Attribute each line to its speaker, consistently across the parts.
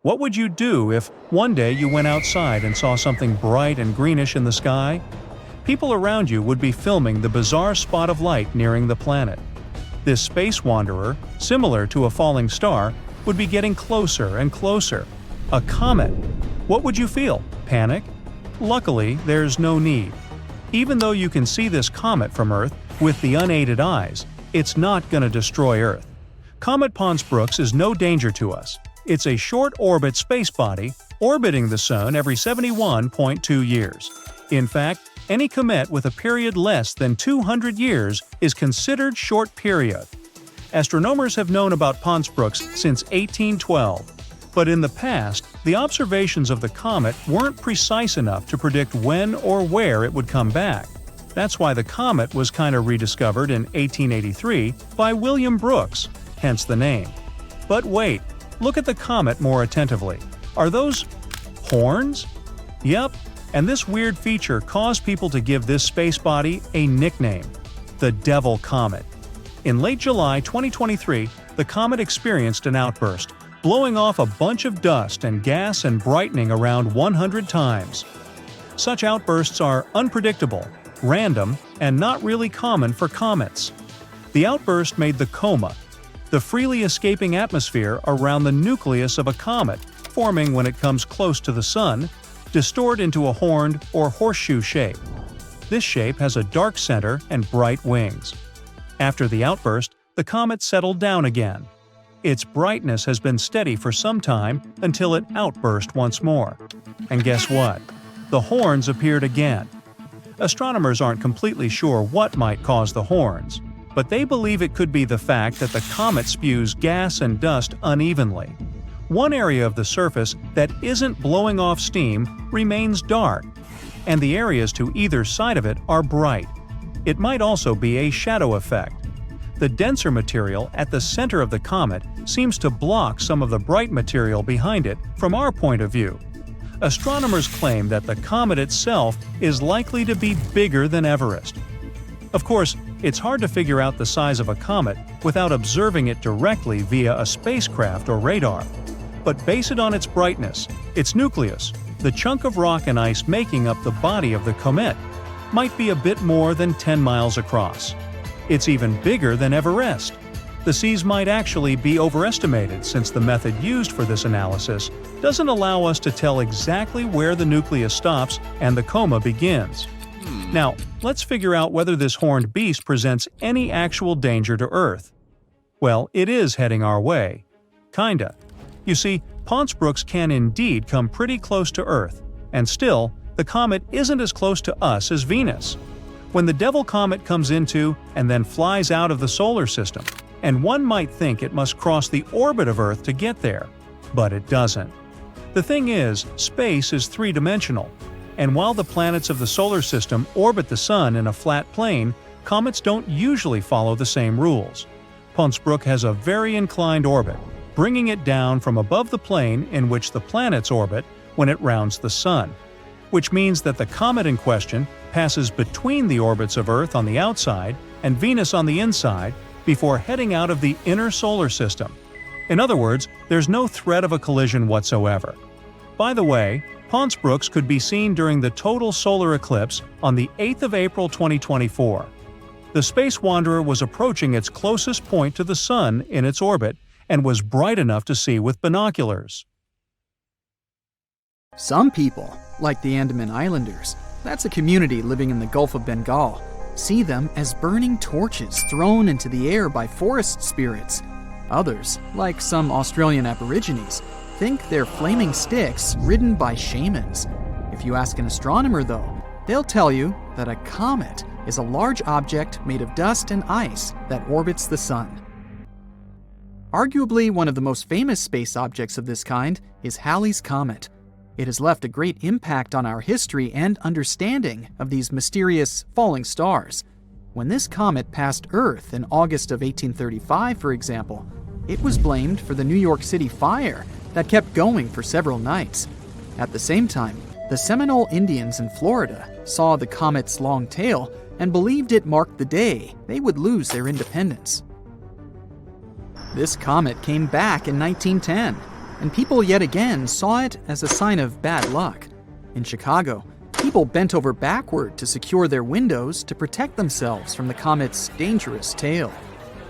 Speaker 1: What would you do if one day you went outside and saw something bright and greenish in the sky? People around you would be filming the bizarre spot of light nearing the planet. This space wanderer, similar to a falling star, would be getting closer and closer. A comet. What would you feel? Panic? Luckily, there's no need. Even though you can see this comet from Earth with the unaided eyes, it's not going to destroy Earth. Comet Pons-Brooks is no danger to us. It's a short-orbit space body orbiting the Sun every 71.2 years. In fact, any comet with a period less than 200 years is considered short period. Astronomers have known about Pons-Brooks since 1812. But in the past, the observations of the comet weren't precise enough to predict when or where it would come back. That's why the comet was kind of rediscovered in 1883 by William Brooks, hence the name. But wait, look at the comet more attentively. Are those horns? Yep, and this weird feature caused people to give this space body a nickname, the Devil Comet. In late July 2023, the comet experienced an outburst, blowing off a bunch of dust and gas and brightening around 100 times. Such outbursts are unpredictable, random, and not really common for comets. The outburst made the coma, the freely escaping atmosphere around the nucleus of a comet, forming when it comes close to the Sun, distort into a horned or horseshoe shape. This shape has a dark center and bright wings. After the outburst, the comet settled down again. Its brightness has been steady for some time until it outburst once more. And guess what? The horns appeared again. Astronomers aren't completely sure what might cause the horns, but they believe it could be the fact that the comet spews gas and dust unevenly. One area of the surface that isn't blowing off steam remains dark, and the areas to either side of it are bright. It might also be a shadow effect. The denser material at the center of the comet seems to block some of the bright material behind it from our point of view. Astronomers claim that the comet itself is likely to be bigger than Everest. Of course, it's hard to figure out the size of a comet without observing it directly via a spacecraft or radar. But base it on its brightness, its nucleus, the chunk of rock and ice making up the body of the comet, might be a bit more than 10 miles across. It's even bigger than Everest. The seas might actually be overestimated since the method used for this analysis doesn't allow us to tell exactly where the nucleus stops and the coma begins. Now, let's figure out whether this horned beast presents any actual danger to Earth. Well, it is heading our way. Kinda. You see, Pons-Brooks can indeed come pretty close to Earth, and still, the comet isn't as close to us as Venus. When the Devil Comet comes into and then flies out of the solar system, and one might think it must cross the orbit of Earth to get there, but it doesn't. The thing is, space is three-dimensional, and while the planets of the solar system orbit the Sun in a flat plane, comets don't usually follow the same rules. Pons-Brooks has a very inclined orbit, bringing it down from above the plane in which the planets orbit when it rounds the Sun, which means that the comet in question passes between the orbits of Earth on the outside and Venus on the inside before heading out of the inner solar system. In other words, there's no threat of a collision whatsoever. By the way, Pons-Brooks could be seen during the total solar eclipse on the 8th of April 2024. The Space Wanderer was approaching its closest point to the Sun in its orbit and was bright enough to see with binoculars.
Speaker 2: Some people, like the Andaman Islanders, that's a community living in the Gulf of Bengal, see them as burning torches thrown into the air by forest spirits. Others, like some Australian Aborigines, think they're flaming sticks ridden by shamans. If you ask an astronomer, though, they'll tell you that a comet is a large object made of dust and ice that orbits the Sun. Arguably one of the most famous space objects of this kind is Halley's Comet. It has left a great impact on our history and understanding of these mysterious falling stars. When this comet passed Earth in August of 1835, for example, it was blamed for the New York City fire that kept going for several nights. At the same time, the Seminole Indians in Florida saw the comet's long tail and believed it marked the day they would lose their independence. This comet came back in 1910. and people yet again saw it as a sign of bad luck. In Chicago, people bent over backward to secure their windows to protect themselves from the comet's dangerous tail.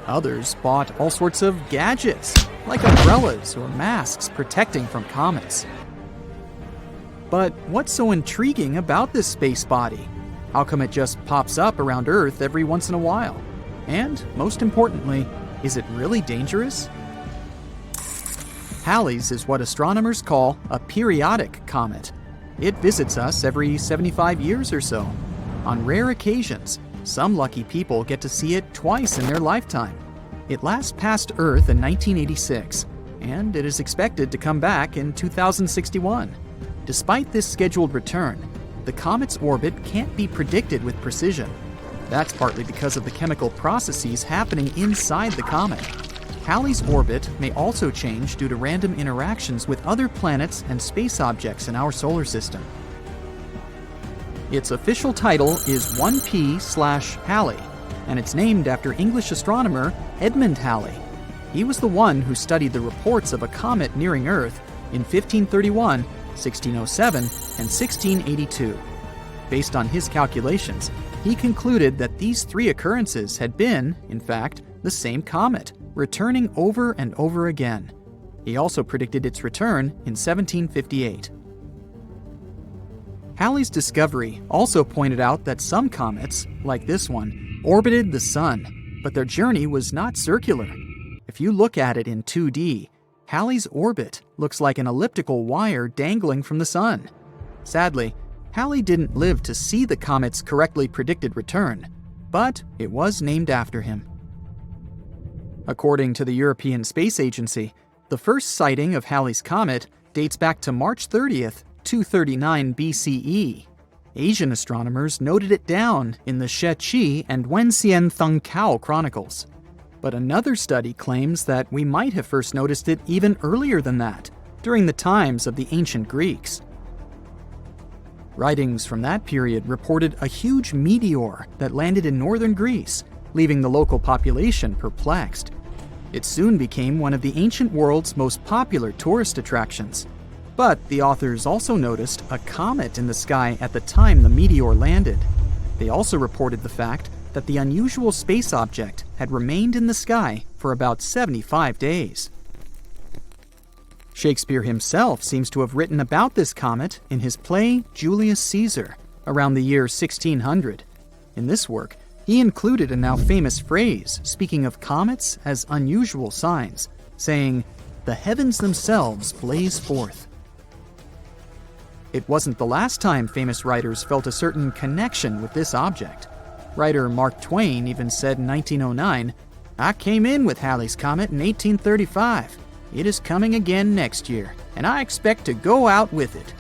Speaker 2: Others bought all sorts of gadgets, like umbrellas or masks protecting from comets. But what's so intriguing about this space body? How come it just pops up around Earth every once in a while? And, most importantly, is it really dangerous? Halley's is what astronomers call a periodic comet. It visits us every 75 years or so. On rare occasions, some lucky people get to see it twice in their lifetime. It last passed Earth in 1986, and it is expected to come back in 2061. Despite this scheduled return, the comet's orbit can't be predicted with precision. That's partly because of the chemical processes happening inside the comet. Halley's orbit may also change due to random interactions with other planets and space objects in our solar system. Its official title is 1P/Halley, and it's named after English astronomer Edmund Halley. He was the one who studied the reports of a comet nearing Earth in 1531, 1607, and 1682. Based on his calculations, he concluded that these three occurrences had been, in fact, the same comet, returning over and over again. He also predicted its return in 1758. Halley's discovery also pointed out that some comets, like this one, orbited the Sun, but their journey was not circular. If you look at it in 2D, Halley's orbit looks like an elliptical wire dangling from the Sun. Sadly, Halley didn't live to see the comet's correctly predicted return, but it was named after him. According to the European Space Agency, the first sighting of Halley's comet dates back to March 30th, 239 BCE. Asian astronomers noted it down in the Sheqi and Wenxian Thungkao chronicles. But another study claims that we might have first noticed it even earlier than that, during the times of the ancient Greeks. Writings from that period reported a huge meteor that landed in northern Greece, leaving the local population perplexed. It soon became one of the ancient world's most popular tourist attractions. But the authors also noticed a comet in the sky at the time the meteor landed. They also reported the fact that the unusual space object had remained in the sky for about 75 days. Shakespeare himself seems to have written about this comet in his play Julius Caesar, around the year 1600. In this work, he included a now famous phrase speaking of comets as unusual signs, saying, "The heavens themselves blaze forth." It wasn't the last time famous writers felt a certain connection with this object. Writer Mark Twain even said in 1909, "I came in with Halley's Comet in 1835. It is coming again next year, and I expect to go out with it."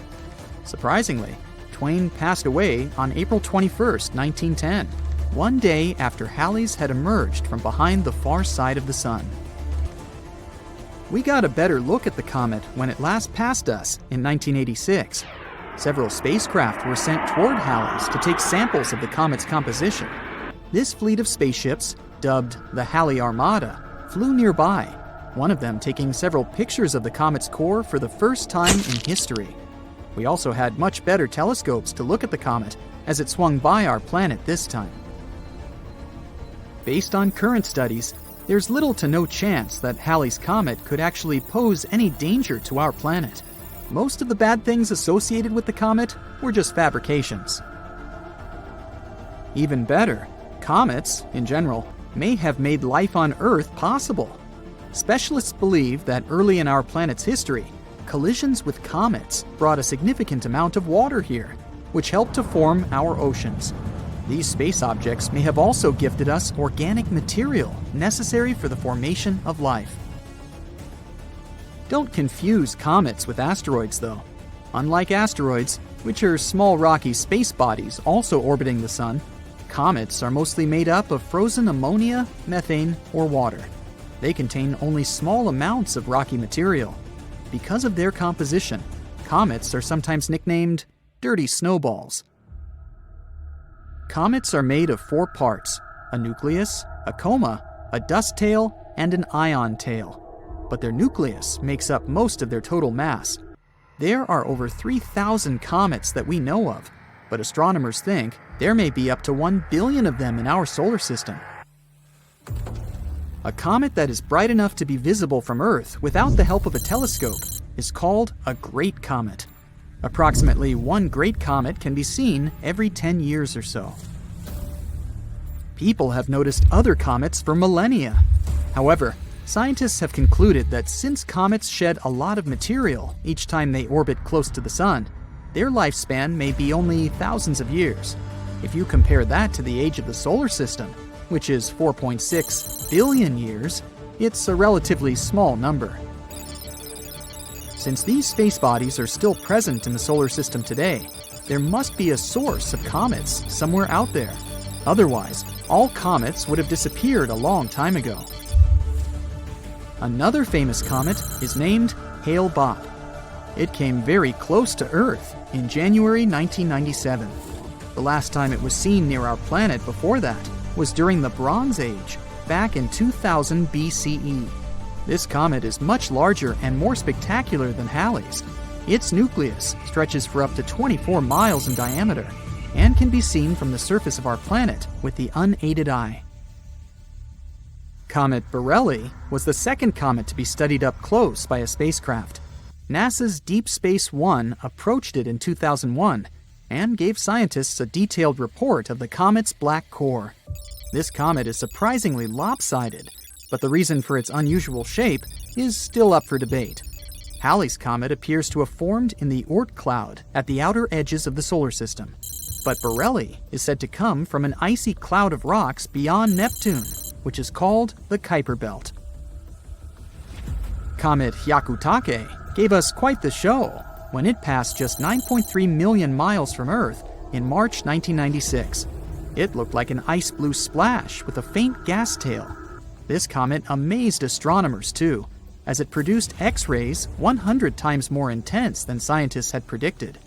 Speaker 2: Surprisingly, Twain passed away on April 21st, 1910, one day after Halley's had emerged from behind the far side of the Sun. We got a better look at the comet when it last passed us in 1986. Several spacecraft were sent toward Halley's to take samples of the comet's composition. This fleet of spaceships, dubbed the Halley Armada, flew nearby, one of them taking several pictures of the comet's core for the first time in history. We also had much better telescopes to look at the comet as it swung by our planet this time. Based on current studies, there's little to no chance that Halley's Comet could actually pose any danger to our planet. Most of the bad things associated with the comet were just fabrications. Even better, comets, in general, may have made life on Earth possible. Specialists believe that early in our planet's history, collisions with comets brought a significant amount of water here, which helped to form our oceans. These space objects may have also gifted us organic material necessary for the formation of life. Don't confuse comets with asteroids, though. Unlike asteroids, which are small rocky space bodies also orbiting the Sun, comets are mostly made up of frozen ammonia, methane, or water. They contain only small amounts of rocky material. Because of their composition, comets are sometimes nicknamed dirty snowballs. Comets are made of 4 parts: a nucleus, a coma, a dust tail, and an ion tail. but their nucleus makes up most of their total mass. There are over 3,000 comets that we know of, but astronomers think there may be up to 1 billion of them in our solar system. A comet that is bright enough to be visible from Earth without the help of a telescope is called a great comet. Approximately one great comet can be seen every 10 years or so. People have noticed other comets for millennia. However, scientists have concluded that since comets shed a lot of material each time they orbit close to the Sun, their lifespan may be only thousands of years. If you compare that to the age of the solar system, which is 4.6 billion years, it's a relatively small number. Since these space bodies are still present in the solar system today, there must be a source of comets somewhere out there. Otherwise, all comets would have disappeared a long time ago. Another famous comet is named Hale-Bopp. It came very close to Earth in January 1997. The last time it was seen near our planet before that was during the Bronze Age, back in 2000 BCE. This comet is much larger and more spectacular than Halley's. Its nucleus stretches for up to 24 miles in diameter and can be seen from the surface of our planet with the unaided eye. Comet Borrelly was the second comet to be studied up close by a spacecraft. NASA's Deep Space One approached it in 2001 and gave scientists a detailed report of the comet's black core. This comet is surprisingly lopsided, but the reason for its unusual shape is still up for debate. Halley's comet appears to have formed in the Oort Cloud at the outer edges of the solar system, but Borrelly is said to come from an icy cloud of rocks beyond Neptune, which is called the Kuiper Belt. Comet Hyakutake gave us quite the show when it passed just 9.3 million miles from Earth in March 1996. It looked like an ice blue splash with a faint gas tail. This comet amazed astronomers too, as it produced X-rays 100 times more intense than scientists had predicted.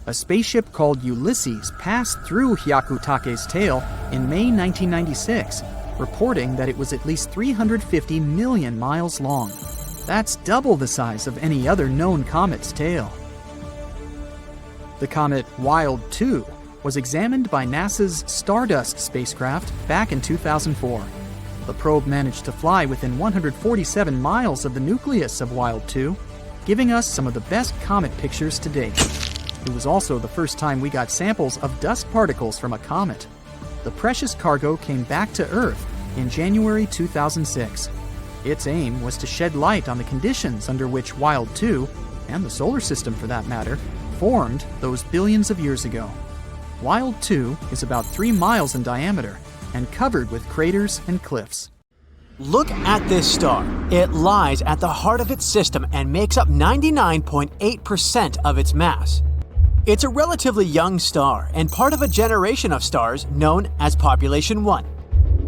Speaker 2: A spaceship called Ulysses passed through Hyakutake's tail in May 1996, reporting that it was at least 350 million miles long. That's double the size of any other known comet's tail. The comet Wild 2 was examined by NASA's Stardust spacecraft back in 2004. The probe managed to fly within 147 miles of the nucleus of Wild 2, giving us some of the best comet pictures to date. It was also the first time we got samples of dust particles from a comet. The precious cargo came back to Earth in January 2006. Its aim was to shed light on the conditions under which Wild 2, and the solar system for that matter, formed those billions of years ago. Wild 2 is about 3 miles in diameter and covered with craters and cliffs.
Speaker 3: Look at this star. It lies at the heart of its system and makes up 99.8% of its mass. It's a relatively young star and part of a generation of stars known as Population 1.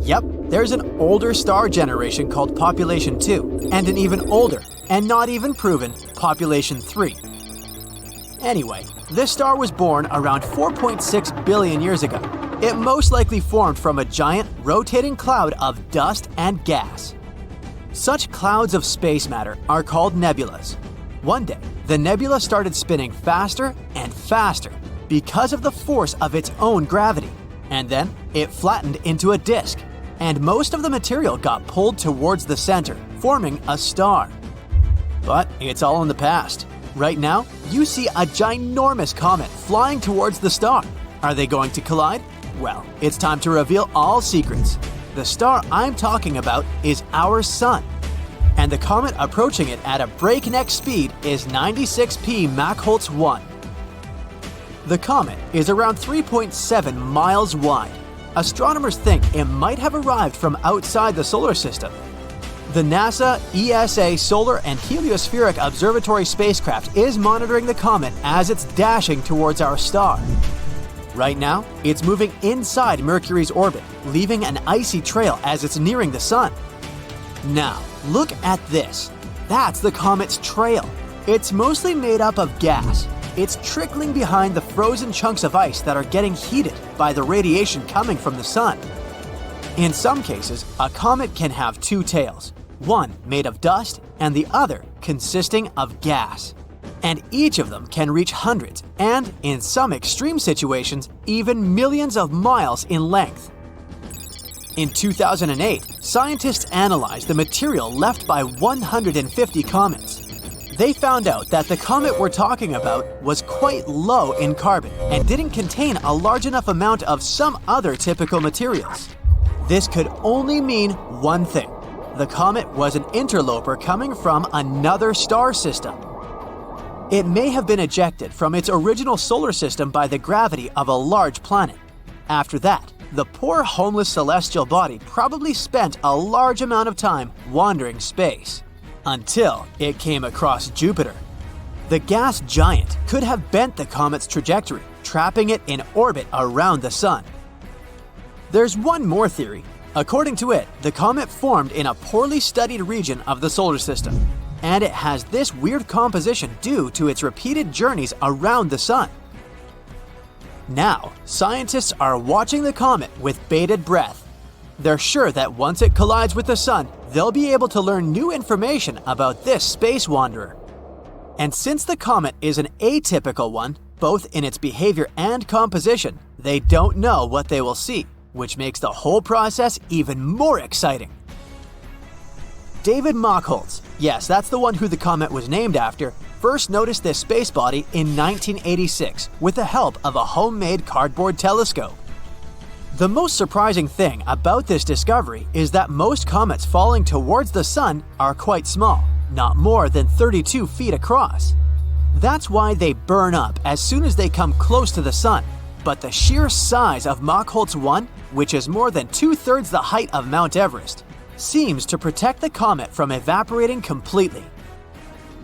Speaker 3: Yep, there's an older star generation called Population 2, and an even older, and not even proven, Population 3. Anyway, this star was born around 4.6 billion years ago. It most likely formed from a giant, rotating cloud of dust and gas. Such clouds of space matter are called nebulas. One day, the nebula started spinning faster and faster because of the force of its own gravity, and then it flattened into a disk, and most of the material got pulled towards the center, forming a star. But it's all in the past. Right now, you see a ginormous comet flying towards the star. Are they going to collide? Well, it's time to reveal all secrets. The star I'm talking about is our Sun, and the comet approaching it at a breakneck speed is 96P MacHoltz 1. The comet is around 3.7 miles wide. Astronomers think it might have arrived from outside the solar system. The NASA ESA Solar and Heliospheric Observatory spacecraft is monitoring the comet as it's dashing towards our star. Right now, it's moving inside Mercury's orbit, leaving an icy trail as it's nearing the Sun. Now, look at this. That's the comet's trail. It's mostly made up of gas. It's trickling behind the frozen chunks of ice that are getting heated by the radiation coming from the Sun. In some cases, a comet can have two tails. one made of dust and the other consisting of gas. And each of them can reach hundreds and, in some extreme situations, even millions of miles in length. In 2008, scientists analyzed the material left by 150 comets. They found out that the comet we're talking about was quite low in carbon and didn't contain a large enough amount of some other typical materials. This could only mean one thing. The comet was an interloper coming from another star system. It may have been ejected from its original solar system by the gravity of a large planet. After that, the poor homeless celestial body probably spent a large amount of time wandering space, until it came across Jupiter. The gas giant could have bent the comet's trajectory, trapping it in orbit around the Sun. There's one more theory. According to it, the comet formed in a poorly studied region of the solar system, and it has this weird composition due to its repeated journeys around the Sun. Now, scientists are watching the comet with bated breath. They're sure that once it collides with the Sun, they'll be able to learn new information about this space wanderer. And since the comet is an atypical one, both in its behavior and composition, they don't know what they will see, which makes the whole process even more exciting. David MacHoltz, yes, that's the one who the comet was named after, first noticed this space body in 1986 with the help of a homemade cardboard telescope. The most surprising thing about this discovery is that most comets falling towards the Sun are quite small, not more than 32 feet across. That's why they burn up as soon as they come close to the Sun. But the sheer size of MacHoltz 1, which is more than 2/3 the height of Mount Everest, seems to protect the comet from evaporating completely.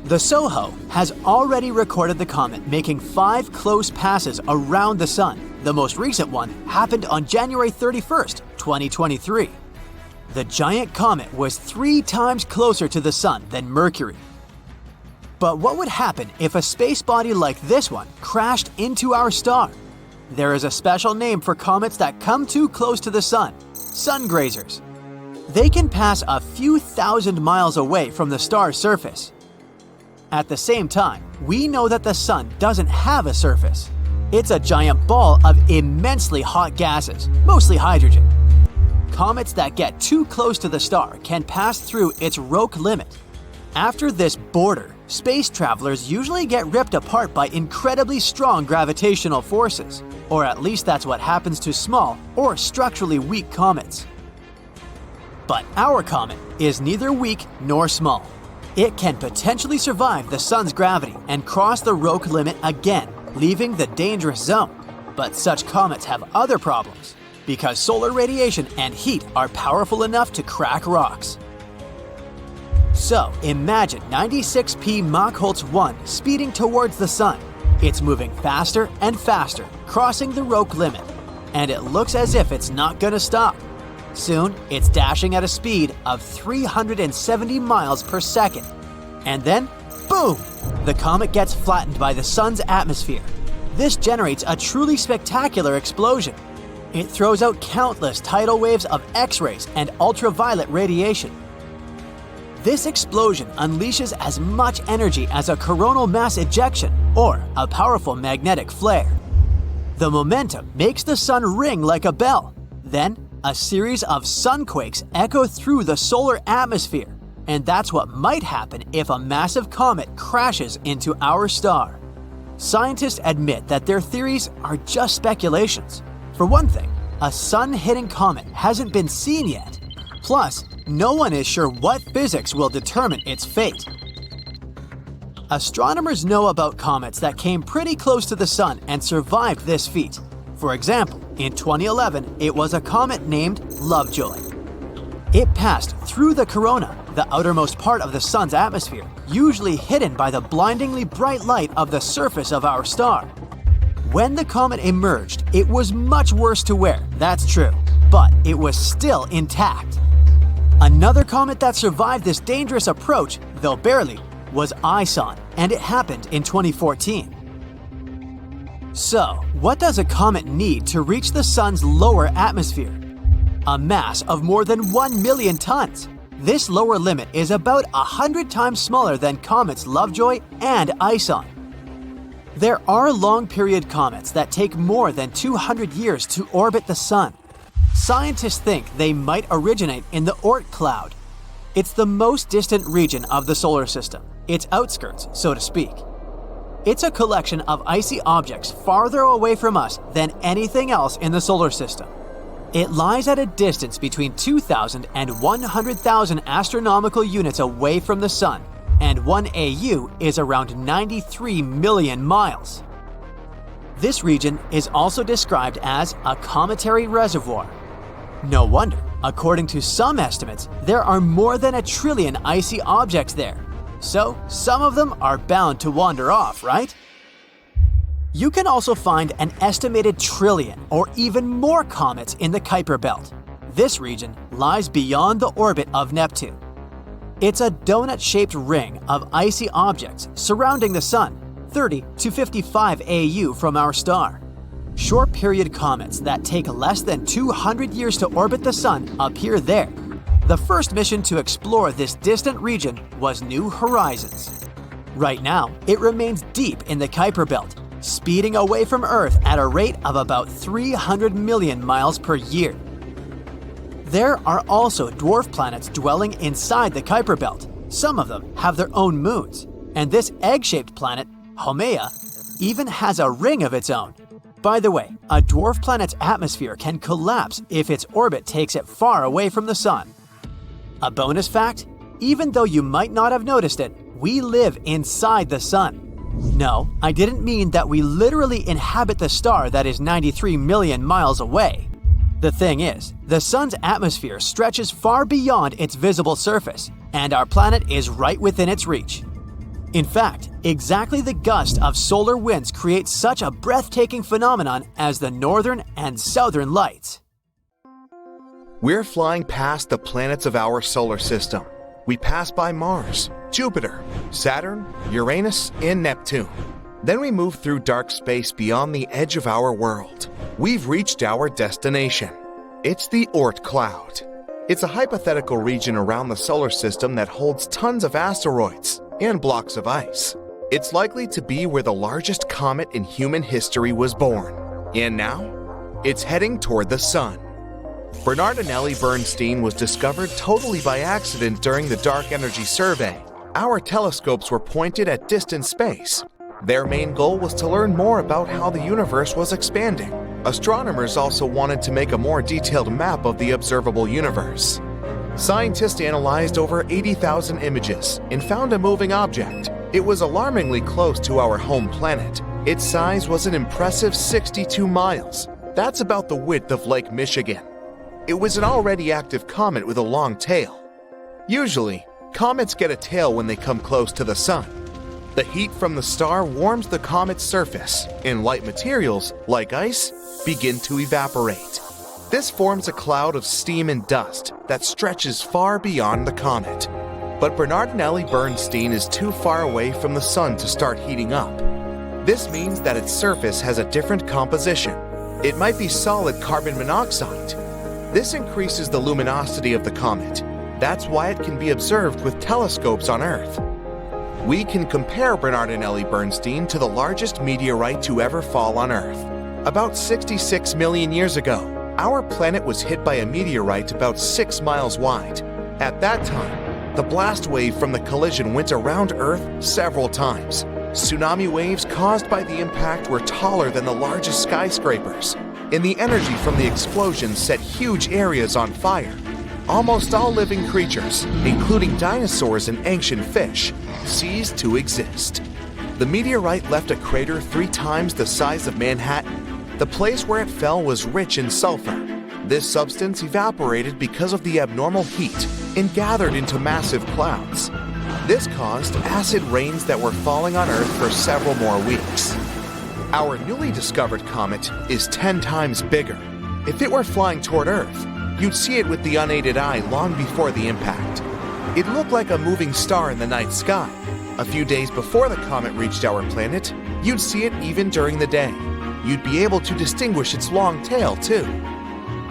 Speaker 3: The SOHO has already recorded the comet making 5 close passes around the Sun. The most recent one happened on January 31st, 2023. The giant comet was 3 times closer to the Sun than Mercury. But what would happen if a space body like this one crashed into our star? There is a special name for comets that come too close to the Sun: Sunrazers. They can pass a few thousand miles away from the star's surface. At the same time, we know that the Sun doesn't have a surface. It's a giant ball of immensely hot gases, mostly hydrogen. Comets that get too close to the star can pass through its Roche limit. After this border, space travelers usually get ripped apart by incredibly strong gravitational forces, or at least that's what happens to small or structurally weak comets. But our comet is neither weak nor small. It can potentially survive the Sun's gravity and cross the Roche limit again, leaving the dangerous zone. But such comets have other problems, because solar radiation and heat are powerful enough to crack rocks. So imagine 96P MacHoltz 1 speeding towards the Sun. It's moving faster and faster, crossing the Roche limit, and it looks as if it's not gonna stop. Soon, it's dashing at a speed of 370 miles per second. And then, boom! The comet gets flattened by the Sun's atmosphere. This generates a truly spectacular explosion. It throws out countless tidal waves of X-rays and ultraviolet radiation. This explosion unleashes as much energy as a coronal mass ejection or a powerful magnetic flare. The momentum makes the Sun ring like a bell. Then, a series of sunquakes echo through the solar atmosphere, and that's what might happen if a massive comet crashes into our star. Scientists admit that their theories are just speculations. For one thing, a sun-hitting comet hasn't been seen yet. Plus, no one is sure what physics will determine its fate. Astronomers know about comets that came pretty close to the Sun and survived this feat. For example, in 2011, it was a comet named Lovejoy. It passed through the corona, the outermost part of the Sun's atmosphere, usually hidden by the blindingly bright light of the surface of our star. When the comet emerged, it was much worse to wear, that's true, but it was still intact. Another comet that survived this dangerous approach, though barely, was Ison, and it happened in 2014. So, what does a comet need to reach the Sun's lower atmosphere? A mass of more than 1 million tons. This lower limit is about 100 times smaller than comets Lovejoy and Ison. There are long-period comets that take more than 200 years to orbit the Sun. Scientists think they might originate in the Oort Cloud. It's the most distant region of the solar system, its outskirts, so to speak. It's a collection of icy objects farther away from us than anything else in the solar system. It lies at a distance between 2,000 and 100,000 astronomical units away from the Sun, and 1 AU is around 93 million miles. This region is also described as a cometary reservoir. No wonder, according to some estimates, there are more than 1 trillion icy objects there. So, some of them are bound to wander off, right? You can also find an estimated trillion or even more comets in the Kuiper Belt. This region lies beyond the orbit of Neptune. It's a donut-shaped ring of icy objects surrounding the Sun, 30 to 55 AU from our star. Short-period comets that take less than 200 years to orbit the Sun appear there. The first mission to explore this distant region was New Horizons. Right now, it remains deep in the Kuiper Belt, speeding away from Earth at a rate of about 300 million miles per year. There are also dwarf planets dwelling inside the Kuiper Belt. Some of them have their own moons, and this egg-shaped planet, Haumea, even has a ring of its own. By the way, a dwarf planet's atmosphere can collapse if its orbit takes it far away from the Sun. A bonus fact, even though you might not have noticed it, we live inside the Sun. No, I didn't mean that we literally inhabit the star that is 93 million miles away. The thing is, the Sun's atmosphere stretches far beyond its visible surface, and our planet is right within its reach. In fact, exactly the gust of solar winds creates such a breathtaking phenomenon as the northern and southern lights.
Speaker 4: We're flying past the planets of our solar system. We pass by Mars, Jupiter, Saturn, Uranus, and Neptune. Then we move through dark space beyond the edge of our world. We've reached our destination. It's the Oort Cloud. It's a hypothetical region around the solar system that holds tons of asteroids and blocks of ice. It's likely to be where the largest comet in human history was born. And now, it's heading toward the Sun. Bernardinelli-Bernstein was discovered totally by accident during the Dark Energy Survey. Our telescopes were pointed at distant space. Their main goal was to learn more about how the universe was expanding. Astronomers also wanted to make a more detailed map of the observable universe. Scientists analyzed over 80,000 images and found a moving object. It was alarmingly close to our home planet. Its size was an impressive 62 miles. That's about the width of Lake Michigan. It was an already active comet with a long tail. Usually, comets get a tail when they come close to the Sun. The heat from the star warms the comet's surface, and light materials, like ice, begin to evaporate. This forms a cloud of steam and dust that stretches far beyond the comet. But Bernardinelli-Bernstein is too far away from the Sun to start heating up. This means that its surface has a different composition. It might be solid carbon monoxide. This increases the luminosity of the comet. That's why it can be observed with telescopes on Earth. We can compare Bernardinelli-Bernstein to the largest meteorite to ever fall on Earth. About 66 million years ago, our planet was hit by a meteorite about 6 miles wide. At that time, the blast wave from the collision went around Earth several times. Tsunami waves caused by the impact were taller than the largest skyscrapers, and the energy from the explosion set huge areas on fire. Almost all living creatures, including dinosaurs and ancient fish, ceased to exist. The meteorite left a crater 3 times the size of Manhattan. The place where it fell was rich in sulfur. This substance evaporated because of the abnormal heat and gathered into massive clouds. This caused acid rains that were falling on Earth for several more weeks. Our newly discovered comet is 10 times bigger. If it were flying toward Earth, you'd see it with the unaided eye long before the impact. It looked like a moving star in the night sky. A few days before the comet reached our planet, you'd see it even during the day. You'd be able to distinguish its long tail, too.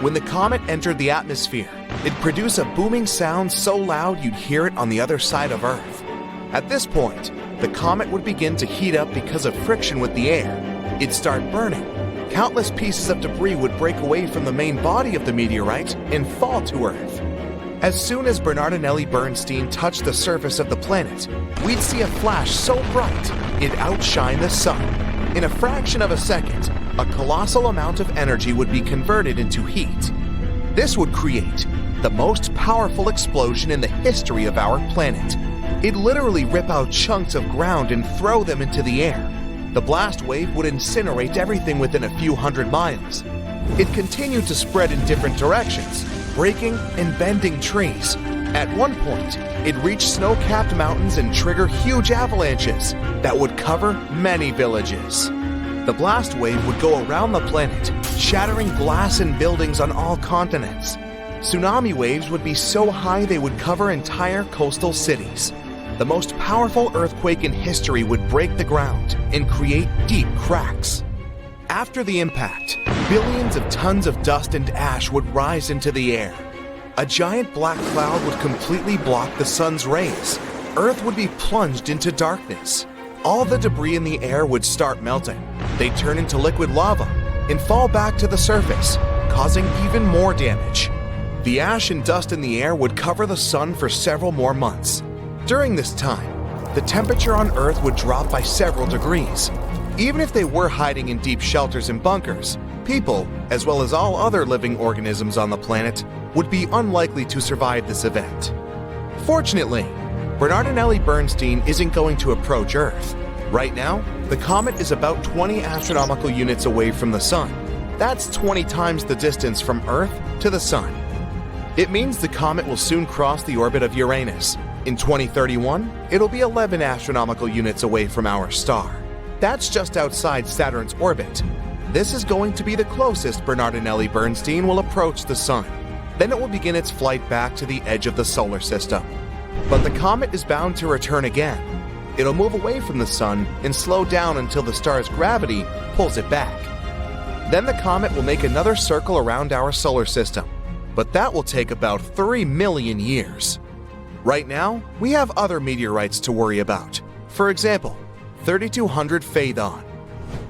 Speaker 4: When the comet entered the atmosphere, It'd produce a booming sound so loud you'd hear it on the other side of Earth. At this point, the comet would begin to heat up because of friction with the air. It'd start burning. Countless pieces of debris would break away from the main body of the meteorite and fall to Earth. As soon as Bernardinelli-Bernstein touched the surface of the planet, we'd see a flash so bright it'd outshine the sun. In a fraction of a second, a colossal amount of energy would be converted into heat. This would create the most powerful explosion in the history of our planet. It'd literally rip out chunks of ground and throw them into the air. The blast wave would incinerate everything within a few hundred miles. It continued to spread in different directions, breaking and bending trees. At one point, it reached snow-capped mountains and trigger huge avalanches that would cover many villages. The blast wave would go around the planet, shattering glass and buildings on all continents. Tsunami waves would be so high they would cover entire coastal cities. The most powerful earthquake in history would break the ground and create deep cracks. After the impact, billions of tons of dust and ash would rise into the air. A giant black cloud would completely block the sun's rays. Earth would be plunged into darkness. All the debris in the air would start melting. They'd turn into liquid lava and fall back to the surface, causing even more damage. The ash and dust in the air would cover the sun for several more months. During this time, the temperature on Earth would drop by several degrees. Even if they were hiding in deep shelters and bunkers, people, as well as all other living organisms on the planet, would be unlikely to survive this event. Fortunately, Bernardinelli-Bernstein isn't going to approach Earth. Right now, the comet is about 20 astronomical units away from the Sun. That's 20 times the distance from Earth to the Sun. It means the comet will soon cross the orbit of Uranus. In 2031, it'll be 11 astronomical units away from our star. That's just outside Saturn's orbit. This is going to be the closest Bernardinelli-Bernstein will approach the Sun. Then it will begin its flight back to the edge of the solar system. But the comet is bound to return again. It'll move away from the Sun and slow down until the star's gravity pulls it back. Then the comet will make another circle around our solar system. But that will take about 3 million years. Right now, we have other meteorites to worry about. For example, 3200 Phaethon.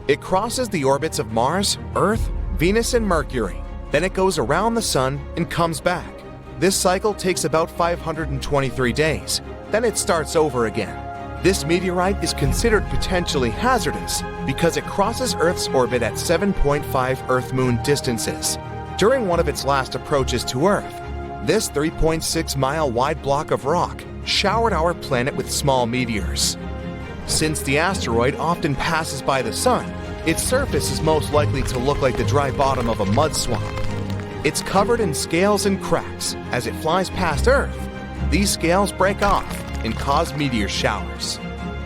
Speaker 4: It crosses the orbits of Mars, Earth, Venus, and Mercury. Then it goes around the Sun and comes back. This cycle takes about 523 days. Then it starts over again. This meteorite is considered potentially hazardous because it crosses Earth's orbit at 7.5 Earth-Moon distances. During one of its last approaches to Earth, this 3.6-mile-wide block of rock showered our planet with small meteors. Since the asteroid often passes by the Sun, its surface is most likely to look like the dry bottom of a mud swamp. It's covered in scales and cracks. As it flies past Earth, these scales break off and cause meteor showers.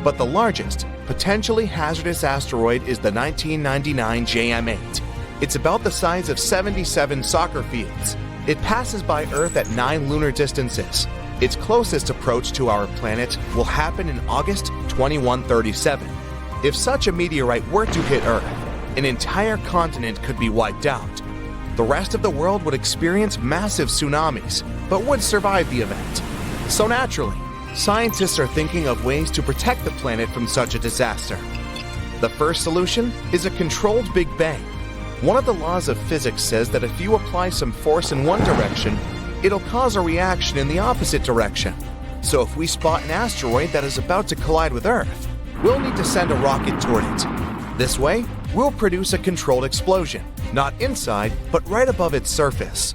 Speaker 4: But the largest, potentially hazardous asteroid is the 1999 JM8. It's about the size of 77 soccer fields. It passes by Earth at 9 lunar distances. Its closest approach to our planet will happen in August 2137. If such a meteorite were to hit Earth, an entire continent could be wiped out. The rest of the world would experience massive tsunamis, but would survive the event. So naturally, scientists are thinking of ways to protect the planet from such a disaster. The first solution is a controlled Big Bang. One of the laws of physics says that if you apply some force in one direction, it'll cause a reaction in the opposite direction. So if we spot an asteroid that is about to collide with Earth, we'll need to send a rocket toward it. This way, we'll produce a controlled explosion, not inside, but right above its surface.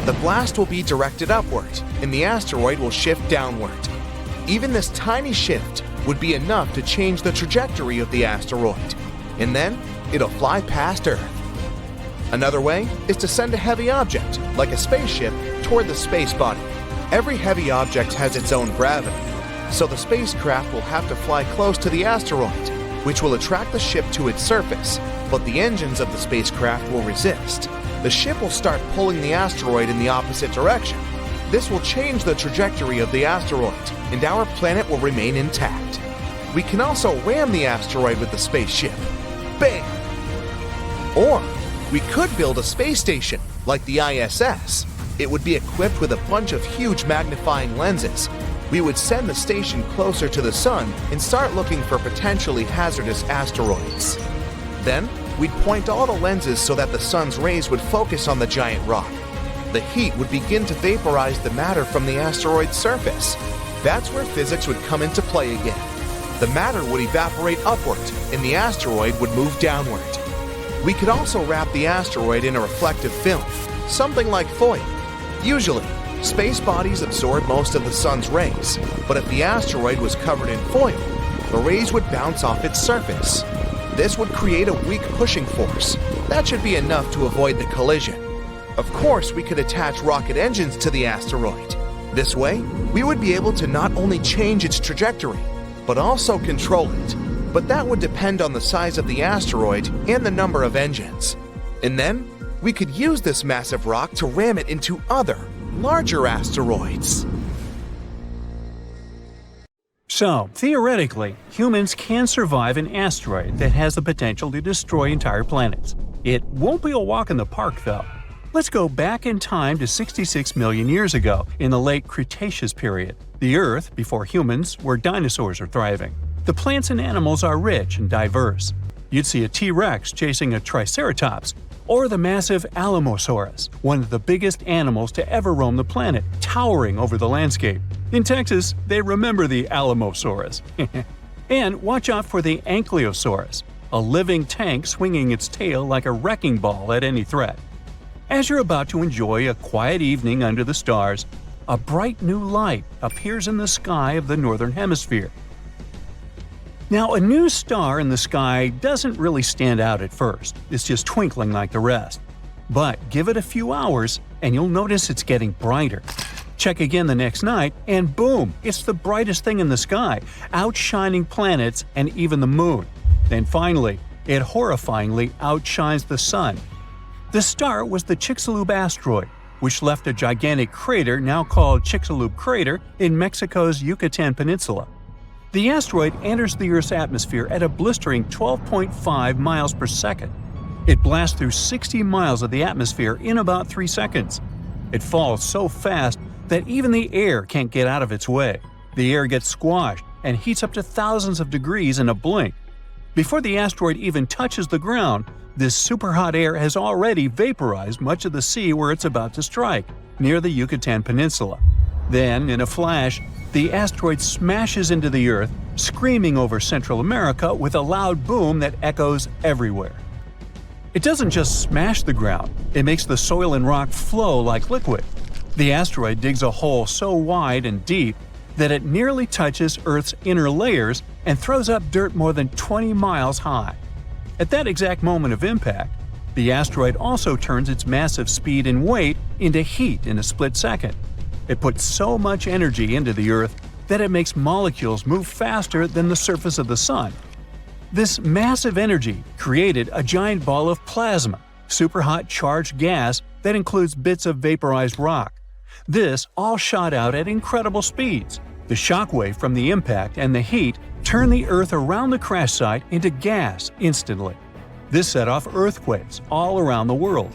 Speaker 4: The blast will be directed upward, and the asteroid will shift downward. Even this tiny shift would be enough to change the trajectory of the asteroid, and then it'll fly past Earth. Another way is to send a heavy object, like a spaceship, toward the space body. Every heavy object has its own gravity, so the spacecraft will have to fly close to the asteroid, which will attract the ship to its surface, but the engines of the spacecraft will resist. The ship will start pulling the asteroid in the opposite direction. This will change the trajectory of the asteroid, and our planet will remain intact. We can also ram the asteroid with the spaceship. Bam! Or we could build a space station, like the ISS. It would be equipped with a bunch of huge magnifying lenses. We would send the station closer to the Sun and start looking for potentially hazardous asteroids. Then, we'd point all the lenses so that the Sun's rays would focus on the giant rock. The heat would begin to vaporize the matter from the asteroid's surface. That's where physics would come into play again. The matter would evaporate upward, and the asteroid would move downward. We could also wrap the asteroid in a reflective film, something like foil. Usually, space bodies absorb most of the Sun's rays, but if the asteroid was covered in foil, the rays would bounce off its surface. This would create a weak pushing force. That should be enough to avoid the collision. Of course, we could attach rocket engines to the asteroid. This way, we would be able to not only change its trajectory, but also control it. But that would depend on the size of the asteroid and the number of engines. And then, we could use this massive rock to ram it into other, larger asteroids.
Speaker 1: So, theoretically, humans can survive an asteroid that has the potential to destroy entire planets. It won't be a walk in the park, though. Let's go back in time to 66 million years ago, in the late Cretaceous period. The Earth, before humans, where dinosaurs are thriving. The plants and animals are rich and diverse. You'd see a T-Rex chasing a Triceratops, or the massive Alamosaurus, one of the biggest animals to ever roam the planet, towering over the landscape. In Texas, they remember the Alamosaurus. And watch out for the Ankylosaurus, a living tank swinging its tail like a wrecking ball at any threat. As you're about to enjoy a quiet evening under the stars, a bright new light appears in the sky of the northern hemisphere. Now, a new star in the sky doesn't really stand out at first. It's just twinkling like the rest. But give it a few hours, and you'll notice it's getting brighter. Check again the next night, and boom, it's the brightest thing in the sky, outshining planets and even the moon. Then finally, it horrifyingly outshines the sun. The star was the Chicxulub asteroid, which left a gigantic crater now called Chicxulub Crater in Mexico's Yucatan Peninsula. The asteroid enters the Earth's atmosphere at a blistering 12.5 miles per second. It blasts through 60 miles of the atmosphere in about 3 seconds. It falls so fast that even the air can't get out of its way. The air gets squashed and heats up to thousands of degrees in a blink. Before the asteroid even touches the ground, this super-hot air has already vaporized much of the sea where it's about to strike, near the Yucatan Peninsula. Then, in a flash, the asteroid smashes into the Earth, screaming over Central America with a loud boom that echoes everywhere. It doesn't just smash the ground, it makes the soil and rock flow like liquid. The asteroid digs a hole so wide and deep that it nearly touches Earth's inner layers and throws up dirt more than 20 miles high. At that exact moment of impact, the asteroid also turns its massive speed and weight into heat in a split second. It puts so much energy into the Earth that it makes molecules move faster than the surface of the Sun. This massive energy created a giant ball of plasma, superhot charged gas that includes bits of vaporized rock. This all shot out at incredible speeds. The shockwave from the impact and the heat turned the Earth around the crash site into gas instantly. This set off earthquakes all around the world.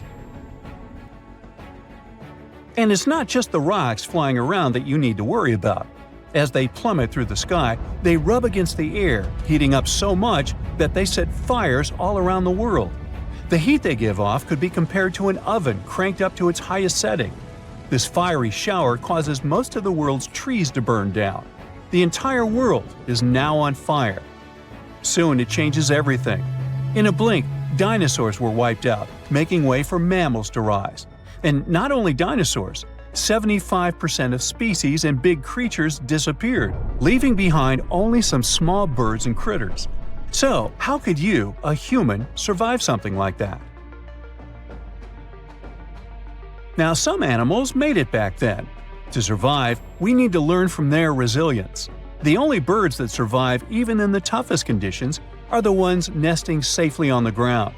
Speaker 1: And it's not just the rocks flying around that you need to worry about. As they plummet through the sky, they rub against the air, heating up so much that they set fires all around the world. The heat they give off could be compared to an oven cranked up to its highest setting. This fiery shower causes most of the world's trees to burn down. The entire world is now on fire. Soon it changes everything. In a blink, dinosaurs were wiped out, making way for mammals to rise. And not only dinosaurs, 75% of species and big creatures disappeared, leaving behind only some small birds and critters. So, how could you, a human, survive something like that? Now, some animals made it back then. To survive, we need to learn from their resilience. The only birds that survive even in the toughest conditions are the ones nesting safely on the ground.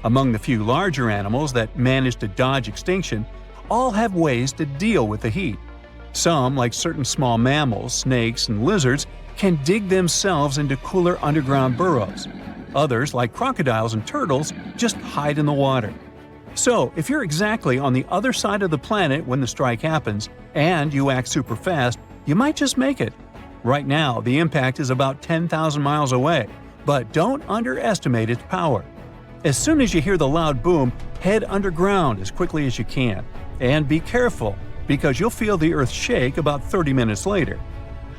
Speaker 1: Among the few larger animals that manage to dodge extinction, all have ways to deal with the heat. Some, like certain small mammals, snakes, and lizards, can dig themselves into cooler underground burrows. Others, like crocodiles and turtles, just hide in the water. So, if you're exactly on the other side of the planet when the strike happens, and you act super fast, you might just make it. Right now, the impact is about 10,000 miles away, but don't underestimate its power. As soon as you hear the loud boom, head underground as quickly as you can. And be careful, because you'll feel the Earth shake about 30 minutes later.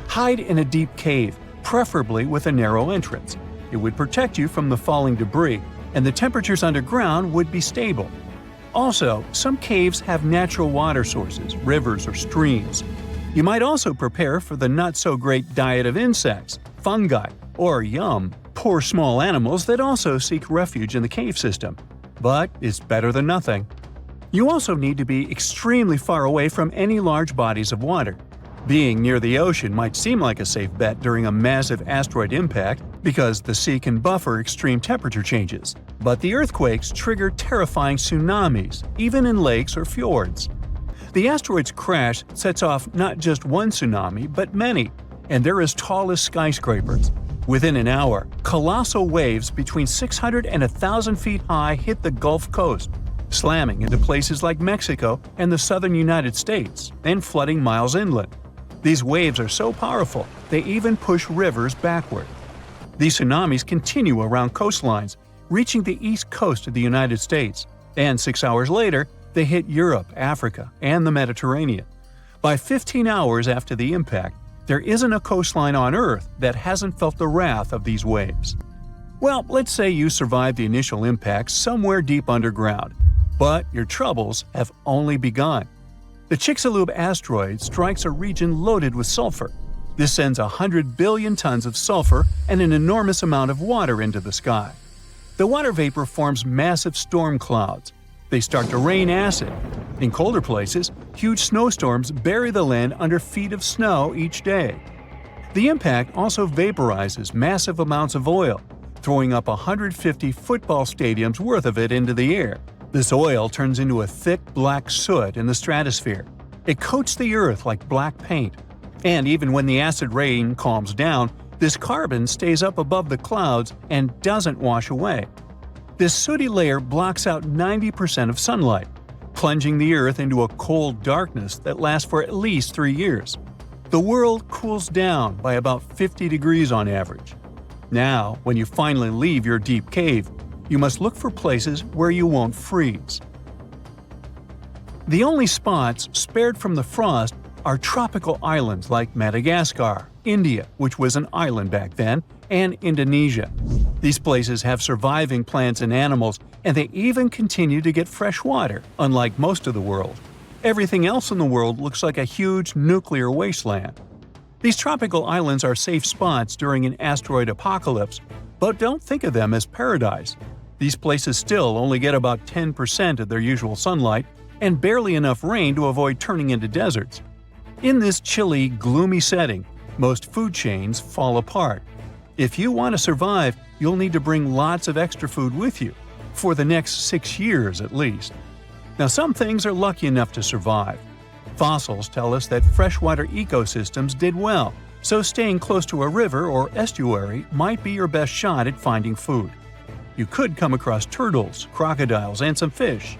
Speaker 1: Hide in a deep cave, preferably with a narrow entrance. It would protect you from the falling debris, and the temperatures underground would be stable. Also, some caves have natural water sources, rivers or streams. You might also prepare for the not-so-great diet of insects, fungi, or poor small animals that also seek refuge in the cave system. But it's better than nothing. You also need to be extremely far away from any large bodies of water. Being near the ocean might seem like a safe bet during a massive asteroid impact because the sea can buffer extreme temperature changes. But the earthquakes trigger terrifying tsunamis, even in lakes or fjords. The asteroid's crash sets off not just one tsunami, but many, and they're as tall as skyscrapers. Within an hour, colossal waves between 600 and 1,000 feet high hit the Gulf Coast, slamming into places like Mexico and the southern United States, and flooding miles inland. These waves are so powerful, they even push rivers backward. These tsunamis continue around coastlines, reaching the east coast of the United States, and 6 hours later, they hit Europe, Africa, and the Mediterranean. By 15 hours after the impact, there isn't a coastline on Earth that hasn't felt the wrath of these waves. Well, let's say you survived the initial impact somewhere deep underground, but your troubles have only begun. The Chicxulub asteroid strikes a region loaded with sulfur. This sends 100 billion tons of sulfur and an enormous amount of water into the sky. The water vapor forms massive storm clouds. They start to rain acid. In colder places, huge snowstorms bury the land under feet of snow each day. The impact also vaporizes massive amounts of oil, throwing up 150 football stadiums worth of it into the air. This oil turns into a thick black soot in the stratosphere. It coats the Earth like black paint. And even when the acid rain calms down, this carbon stays up above the clouds and doesn't wash away. This sooty layer blocks out 90% of sunlight, plunging the Earth into a cold darkness that lasts for at least 3 years. The world cools down by about 50 degrees on average. Now, when you finally leave your deep cave, you must look for places where you won't freeze. The only spots spared from the frost are tropical islands like Madagascar, India, which was an island back then, and Indonesia. These places have surviving plants and animals, and they even continue to get fresh water, unlike most of the world. Everything else in the world looks like a huge nuclear wasteland. These tropical islands are safe spots during an asteroid apocalypse, but don't think of them as paradise. These places still only get about 10% of their usual sunlight and barely enough rain to avoid turning into deserts. In this chilly, gloomy setting, most food chains fall apart. If you want to survive, you'll need to bring lots of extra food with you, for the next 6 years at least. Now, some things are lucky enough to survive. Fossils tell us that freshwater ecosystems did well, so staying close to a river or estuary might be your best shot at finding food. You could come across turtles, crocodiles, and some fish.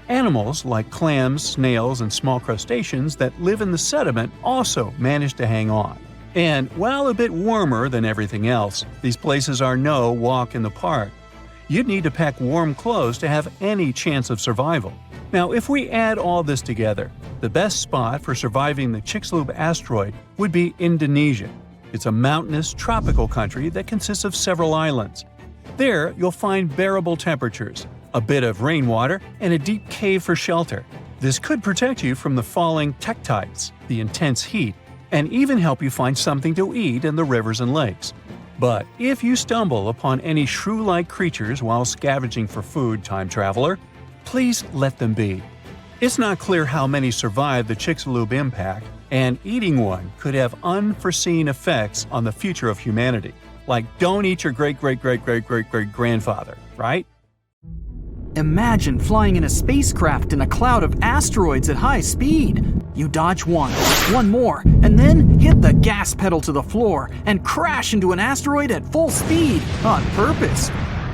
Speaker 1: Animals like clams, snails, and small crustaceans that live in the sediment also manage to hang on. And while a bit warmer than everything else, these places are no walk in the park. You'd need to pack warm clothes to have any chance of survival. Now, if we add all this together, the best spot for surviving the Chicxulub asteroid would be Indonesia. It's a mountainous, tropical country that consists of several islands. There, you'll find bearable temperatures, a bit of rainwater, and a deep cave for shelter. This could protect you from the falling tektites, the intense heat, and even help you find something to eat in the rivers and lakes. But if you stumble upon any shrew-like creatures while scavenging for food, time traveler, please let them be. It's not clear how many survived the Chicxulub impact, and eating one could have unforeseen effects on the future of humanity. Like, don't eat your great-great-great-great-great-great-grandfather, right?
Speaker 2: Imagine flying in a spacecraft in a cloud of asteroids at high speed. You dodge one more, and then hit the gas pedal to the floor and crash into an asteroid at full speed on purpose.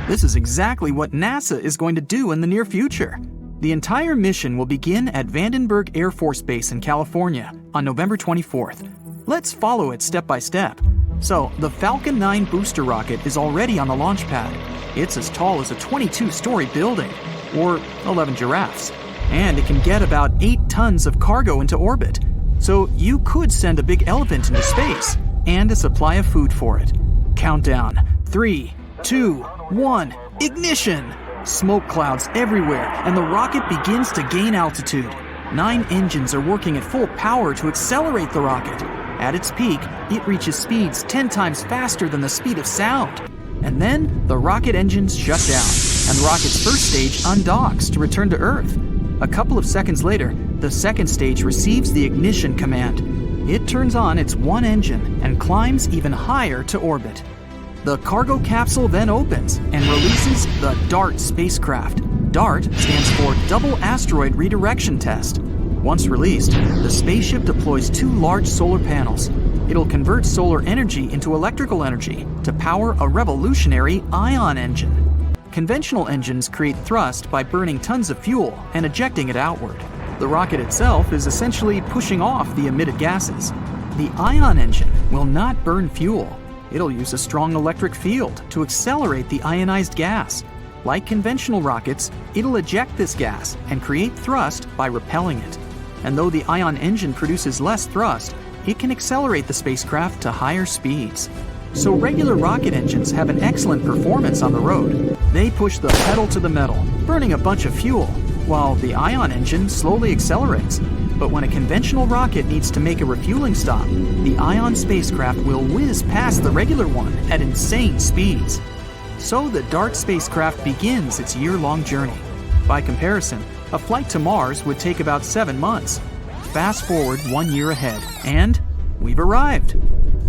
Speaker 2: This is exactly what NASA is going to do in the near future. The entire mission will begin at Vandenberg Air Force Base in California on November 24th. Let's follow it step by step. So, the Falcon 9 booster rocket is already on the launch pad. It's as tall as a 22-story building, or 11 giraffes, and it can get about 8 tons of cargo into orbit. So you could send a big elephant into space, and a supply of food for it. Countdown, 3, 2, 1, ignition! Smoke clouds everywhere, and the rocket begins to gain altitude. 9 engines are working at full power to accelerate the rocket. At its peak, it reaches speeds 10 times faster than the speed of sound. And then, the rocket engines shut down, and the rocket's first stage undocks to return to Earth. A couple of seconds later, the second stage receives the ignition command. It turns on its one engine and climbs even higher to orbit. The cargo capsule then opens and releases the DART spacecraft. DART stands for Double Asteroid Redirection Test. Once released, the spaceship deploys 2 large solar panels. It'll convert solar energy into electrical energy to power a revolutionary ion engine. Conventional engines create thrust by burning tons of fuel and ejecting it outward. The rocket itself is essentially pushing off the emitted gases. The ion engine will not burn fuel. It'll use a strong electric field to accelerate the ionized gas. Like conventional rockets, it'll eject this gas and create thrust by repelling it. And though the ion engine produces less thrust, it can accelerate the spacecraft to higher speeds. So regular rocket engines have an excellent performance on the road. They push the pedal to the metal, burning a bunch of fuel, while the ion engine slowly accelerates. But when a conventional rocket needs to make a refueling stop, the ion spacecraft will whiz past the regular one at insane speeds. So the DART spacecraft begins its year-long journey. By comparison, a flight to Mars would take about 7 months. Fast forward 1 year ahead, and we've arrived.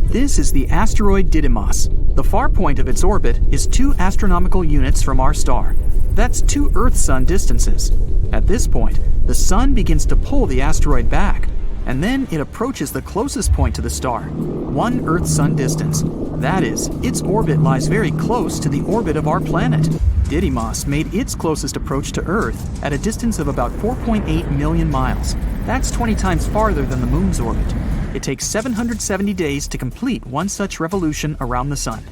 Speaker 2: This is the asteroid Didymos. The far point of its orbit is 2 astronomical units from our star. That's 2 Earth-Sun distances. At this point, the Sun begins to pull the asteroid back, and then it approaches the closest point to the star, 1 Earth-Sun distance. That is, its orbit lies very close to the orbit of our planet. Didymos made its closest approach to Earth at a distance of about 4.8 million miles. That's 20 times farther than the Moon's orbit. It takes 770 days to complete one such revolution around the Sun.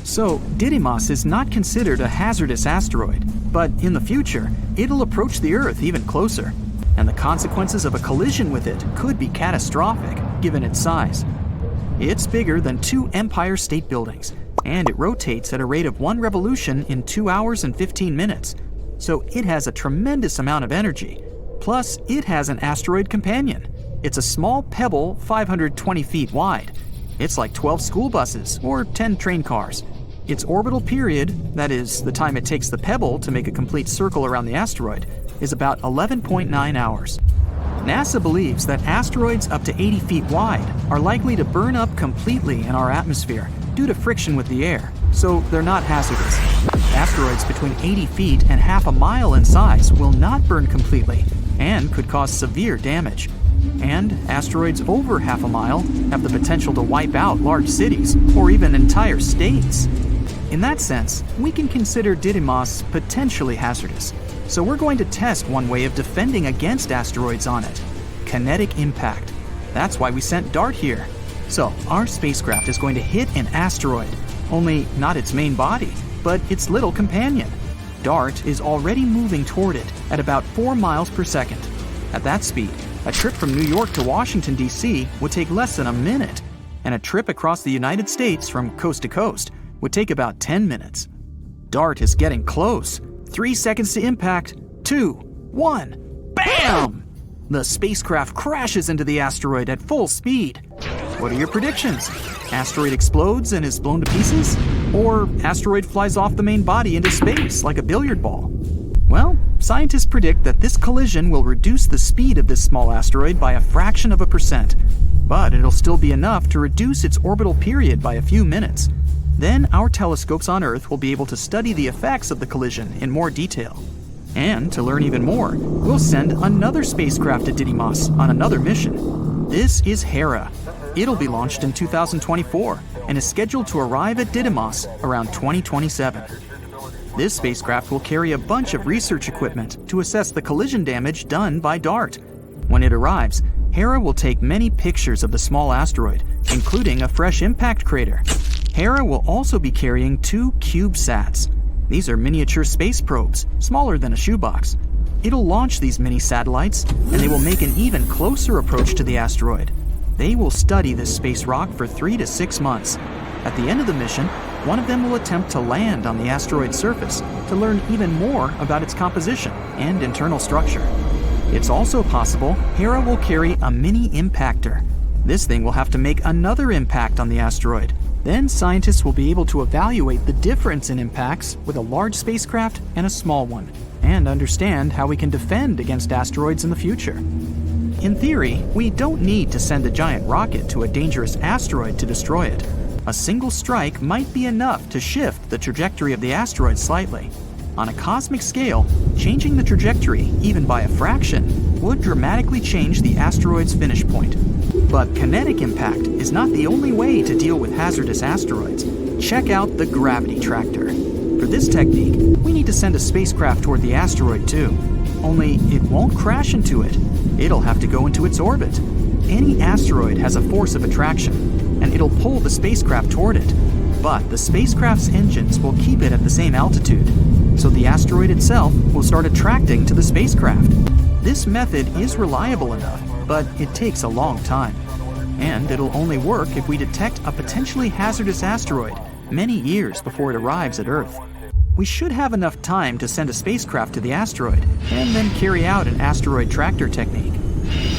Speaker 2: So, Didymos is not considered a hazardous asteroid, but in the future, it'll approach the Earth even closer, and the consequences of a collision with it could be catastrophic, given its size. It's bigger than 2 Empire State Buildings, and it rotates at a rate of 1 revolution in 2 hours and 15 minutes, so it has a tremendous amount of energy. Plus, it has an asteroid companion. It's a small pebble 520 feet wide. It's like 12 school buses or 10 train cars. Its orbital period, that is, the time it takes the pebble to make a complete circle around the asteroid, is about 11.9 hours. NASA believes that asteroids up to 80 feet wide are likely to burn up completely in our atmosphere due to friction with the air, so they're not hazardous. Asteroids between 80 feet and half a mile in size will not burn completely and could cause severe damage. And asteroids over half a mile have the potential to wipe out large cities or even entire states. In that sense, we can consider Didymos potentially hazardous. So we're going to test one way of defending against asteroids on it: kinetic impact. That's why we sent DART here. So our spacecraft is going to hit an asteroid, only not its main body, but its little companion. DART is already moving toward it at about 4 miles per second. At that speed, a trip from New York to Washington, D.C. would take less than a minute, and a trip across the United States from coast to coast would take about 10 minutes. DART is getting close. 3 seconds to impact. 2, 1, BAM! The spacecraft crashes into the asteroid at full speed. What are your predictions? Asteroid explodes and is blown to pieces? Or asteroid flies off the main body into space like a billiard ball? Well, scientists predict that this collision will reduce the speed of this small asteroid by a fraction of a percent, but it'll still be enough to reduce its orbital period by a few minutes. Then our telescopes on Earth will be able to study the effects of the collision in more detail. And to learn even more, we'll send another spacecraft to Didymos on another mission. This is Hera. It'll be launched in 2024 and is scheduled to arrive at Didymos around 2027. This spacecraft will carry a bunch of research equipment to assess the collision damage done by DART. When it arrives, Hera will take many pictures of the small asteroid, including a fresh impact crater. Hera will also be carrying 2 CubeSats. These are miniature space probes, smaller than a shoebox. It'll launch these mini satellites, and they will make an even closer approach to the asteroid. They will study this space rock for 3 to 6 months. At the end of the mission, one of them will attempt to land on the asteroid's surface to learn even more about its composition and internal structure. It's also possible Hera will carry a mini impactor. This thing will have to make another impact on the asteroid. Then scientists will be able to evaluate the difference in impacts with a large spacecraft and a small one, and understand how we can defend against asteroids in the future. In theory, we don't need to send a giant rocket to a dangerous asteroid to destroy it. A single strike might be enough to shift the trajectory of the asteroid slightly. On a cosmic scale, changing the trajectory, even by a fraction, would dramatically change the asteroid's finish point. But kinetic impact is not the only way to deal with hazardous asteroids. Check out the gravity tractor. For this technique, we need to send a spacecraft toward the asteroid too. Only it won't crash into it. It'll have to go into its orbit. Any asteroid has a force of attraction, and it'll pull the spacecraft toward it. But the spacecraft's engines will keep it at the same altitude, so the asteroid itself will start attracting to the spacecraft. This method is reliable enough, but it takes a long time. And it'll only work if we detect a potentially hazardous asteroid many years before it arrives at Earth. We should have enough time to send a spacecraft to the asteroid and then carry out an asteroid tractor technique.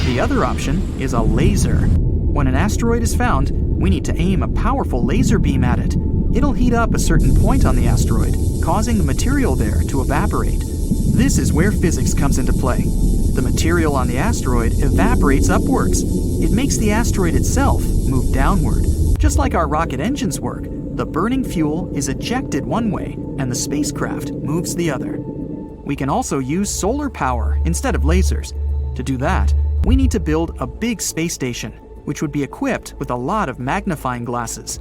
Speaker 2: The other option is a laser. When an asteroid is found, we need to aim a powerful laser beam at it. It'll heat up a certain point on the asteroid, causing the material there to evaporate. This is where physics comes into play. The material on the asteroid evaporates upwards. It makes the asteroid itself move downward. Just like our rocket engines work, the burning fuel is ejected one way and the spacecraft moves the other. We can also use solar power instead of lasers. To do that, we need to build a big space station, which would be equipped with a lot of magnifying glasses.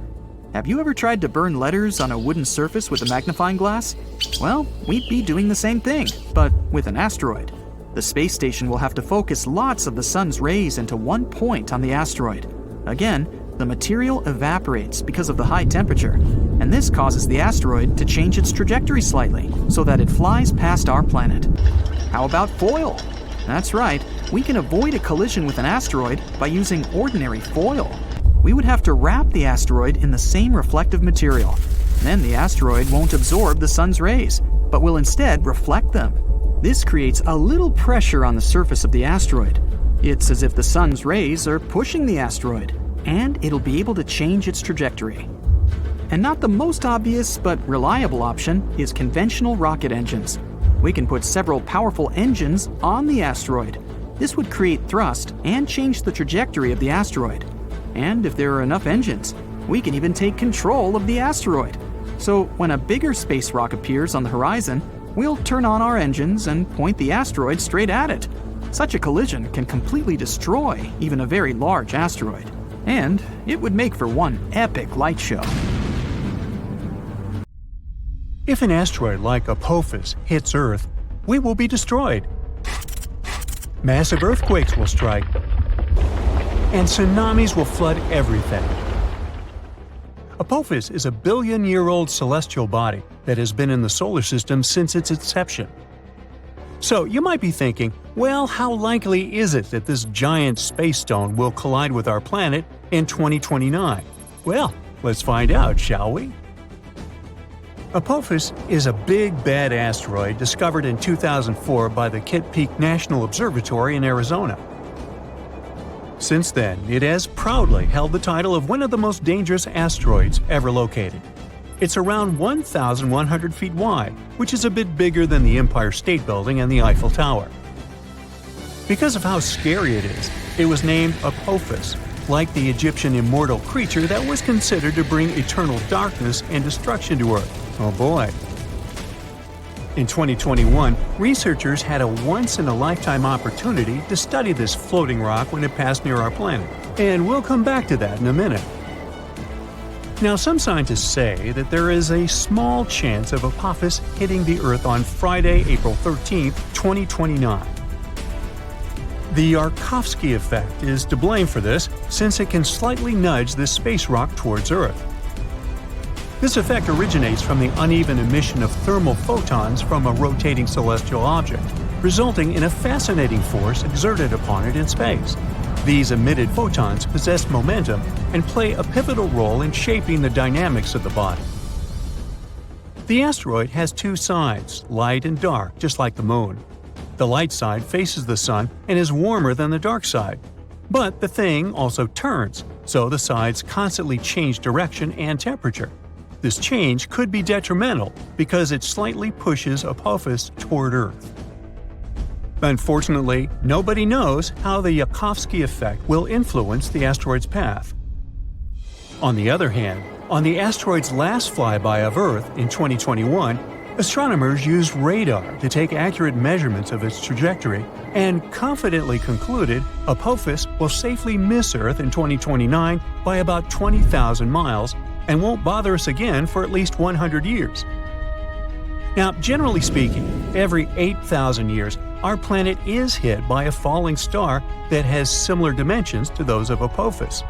Speaker 2: Have you ever tried to burn letters on a wooden surface with a magnifying glass? Well, we'd be doing the same thing, but with an asteroid. The space station will have to focus lots of the sun's rays into one point on the asteroid. Again, the material evaporates because of the high temperature, and this causes the asteroid to change its trajectory slightly so that it flies past our planet. How about foil? That's right, we can avoid a collision with an asteroid by using ordinary foil. We would have to wrap the asteroid in the same reflective material. Then the asteroid won't absorb the sun's rays, but will instead reflect them. This creates a little pressure on the surface of the asteroid. It's as if the sun's rays are pushing the asteroid, and it'll be able to change its trajectory. And not the most obvious but reliable option is conventional rocket engines. We can put several powerful engines on the asteroid. This would create thrust and change the trajectory of the asteroid. And if there are enough engines, we can even take control of the asteroid. So when a bigger space rock appears on the horizon, we'll turn on our engines and point the asteroid straight at it. Such a collision can completely destroy even a very large asteroid. And it would make for one epic light show.
Speaker 1: If an asteroid like Apophis hits Earth, we will be destroyed. Massive earthquakes will strike, and tsunamis will flood everything. Apophis is a billion-year-old celestial body that has been in the solar system since its inception. So you might be thinking, well, how likely is it that this giant space stone will collide with our planet in 2029? Well, let's find out, shall we? Apophis is a big, bad asteroid discovered in 2004 by the Kitt Peak National Observatory in Arizona. Since then, it has proudly held the title of one of the most dangerous asteroids ever located. It's around 1,100 feet wide, which is a bit bigger than the Empire State Building and the Eiffel Tower. Because of how scary it is, it was named Apophis, like the Egyptian immortal creature that was considered to bring eternal darkness and destruction to Earth. Oh boy. In 2021, researchers had a once-in-a-lifetime opportunity to study this floating rock when it passed near our planet, and we'll come back to that in a minute. Now, some scientists say that there is a small chance of Apophis hitting the Earth on Friday, April 13, 2029. The Yarkovsky effect is to blame for this, since it can slightly nudge this space rock towards Earth. This effect originates from the uneven emission of thermal photons from a rotating celestial object, resulting in a fascinating force exerted upon it in space. These emitted photons possess momentum and play a pivotal role in shaping the dynamics of the body. The asteroid has two sides, light and dark, just like the Moon. The light side faces the Sun and is warmer than the dark side. But the thing also turns, so the sides constantly change direction and temperature. This change could be detrimental because it slightly pushes Apophis toward Earth. Unfortunately, nobody knows how the Yarkovsky effect will influence the asteroid's path. On the other hand, on the asteroid's last flyby of Earth in 2021, astronomers used radar to take accurate measurements of its trajectory and confidently concluded Apophis will safely miss Earth in 2029 by about 20,000 miles and won't bother us again for at least 100 years. Now, generally speaking, every 8,000 years, our planet is hit by a falling star that has similar dimensions to those of Apophis.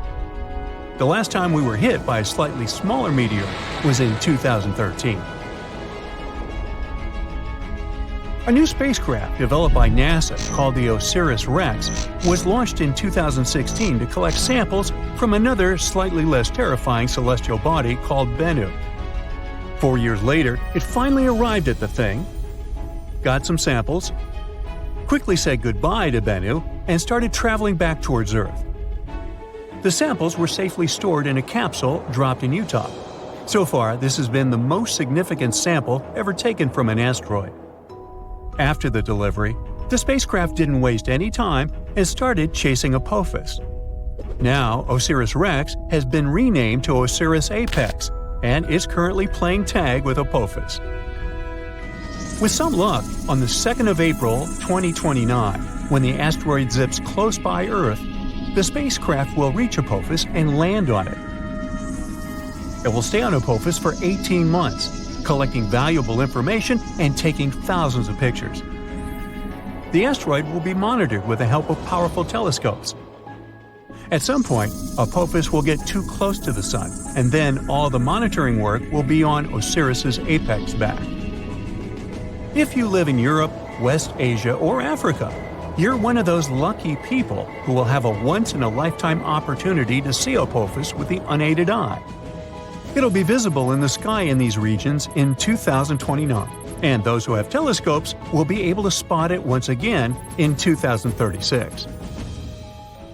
Speaker 1: The last time we were hit by a slightly smaller meteor was in 2013. A new spacecraft developed by NASA called the Osiris-Rex was launched in 2016 to collect samples from another slightly less terrifying celestial body called Bennu. 4 years later, it finally arrived at the thing, got some samples, quickly said goodbye to Bennu, and started traveling back towards Earth. The samples were safely stored in a capsule dropped in Utah. So far, this has been the most significant sample ever taken from an asteroid. After the delivery, the spacecraft didn't waste any time and started chasing Apophis. Now, Osiris-Rex has been renamed to Osiris-Apex and is currently playing tag with Apophis. With some luck, on the 2nd of April 2029, when the asteroid zips close by Earth, the spacecraft will reach Apophis and land on it. It will stay on Apophis for 18 months, collecting valuable information and taking thousands of pictures. The asteroid will be monitored with the help of powerful telescopes. At some point, Apophis will get too close to the Sun, and then all the monitoring work will be on Osiris's apex back. If you live in Europe, West Asia, or Africa, you're one of those lucky people who will have a once-in-a-lifetime opportunity to see Apophis with the unaided eye. It'll be visible in the sky in these regions in 2029, and those who have telescopes will be able to spot it once again in 2036.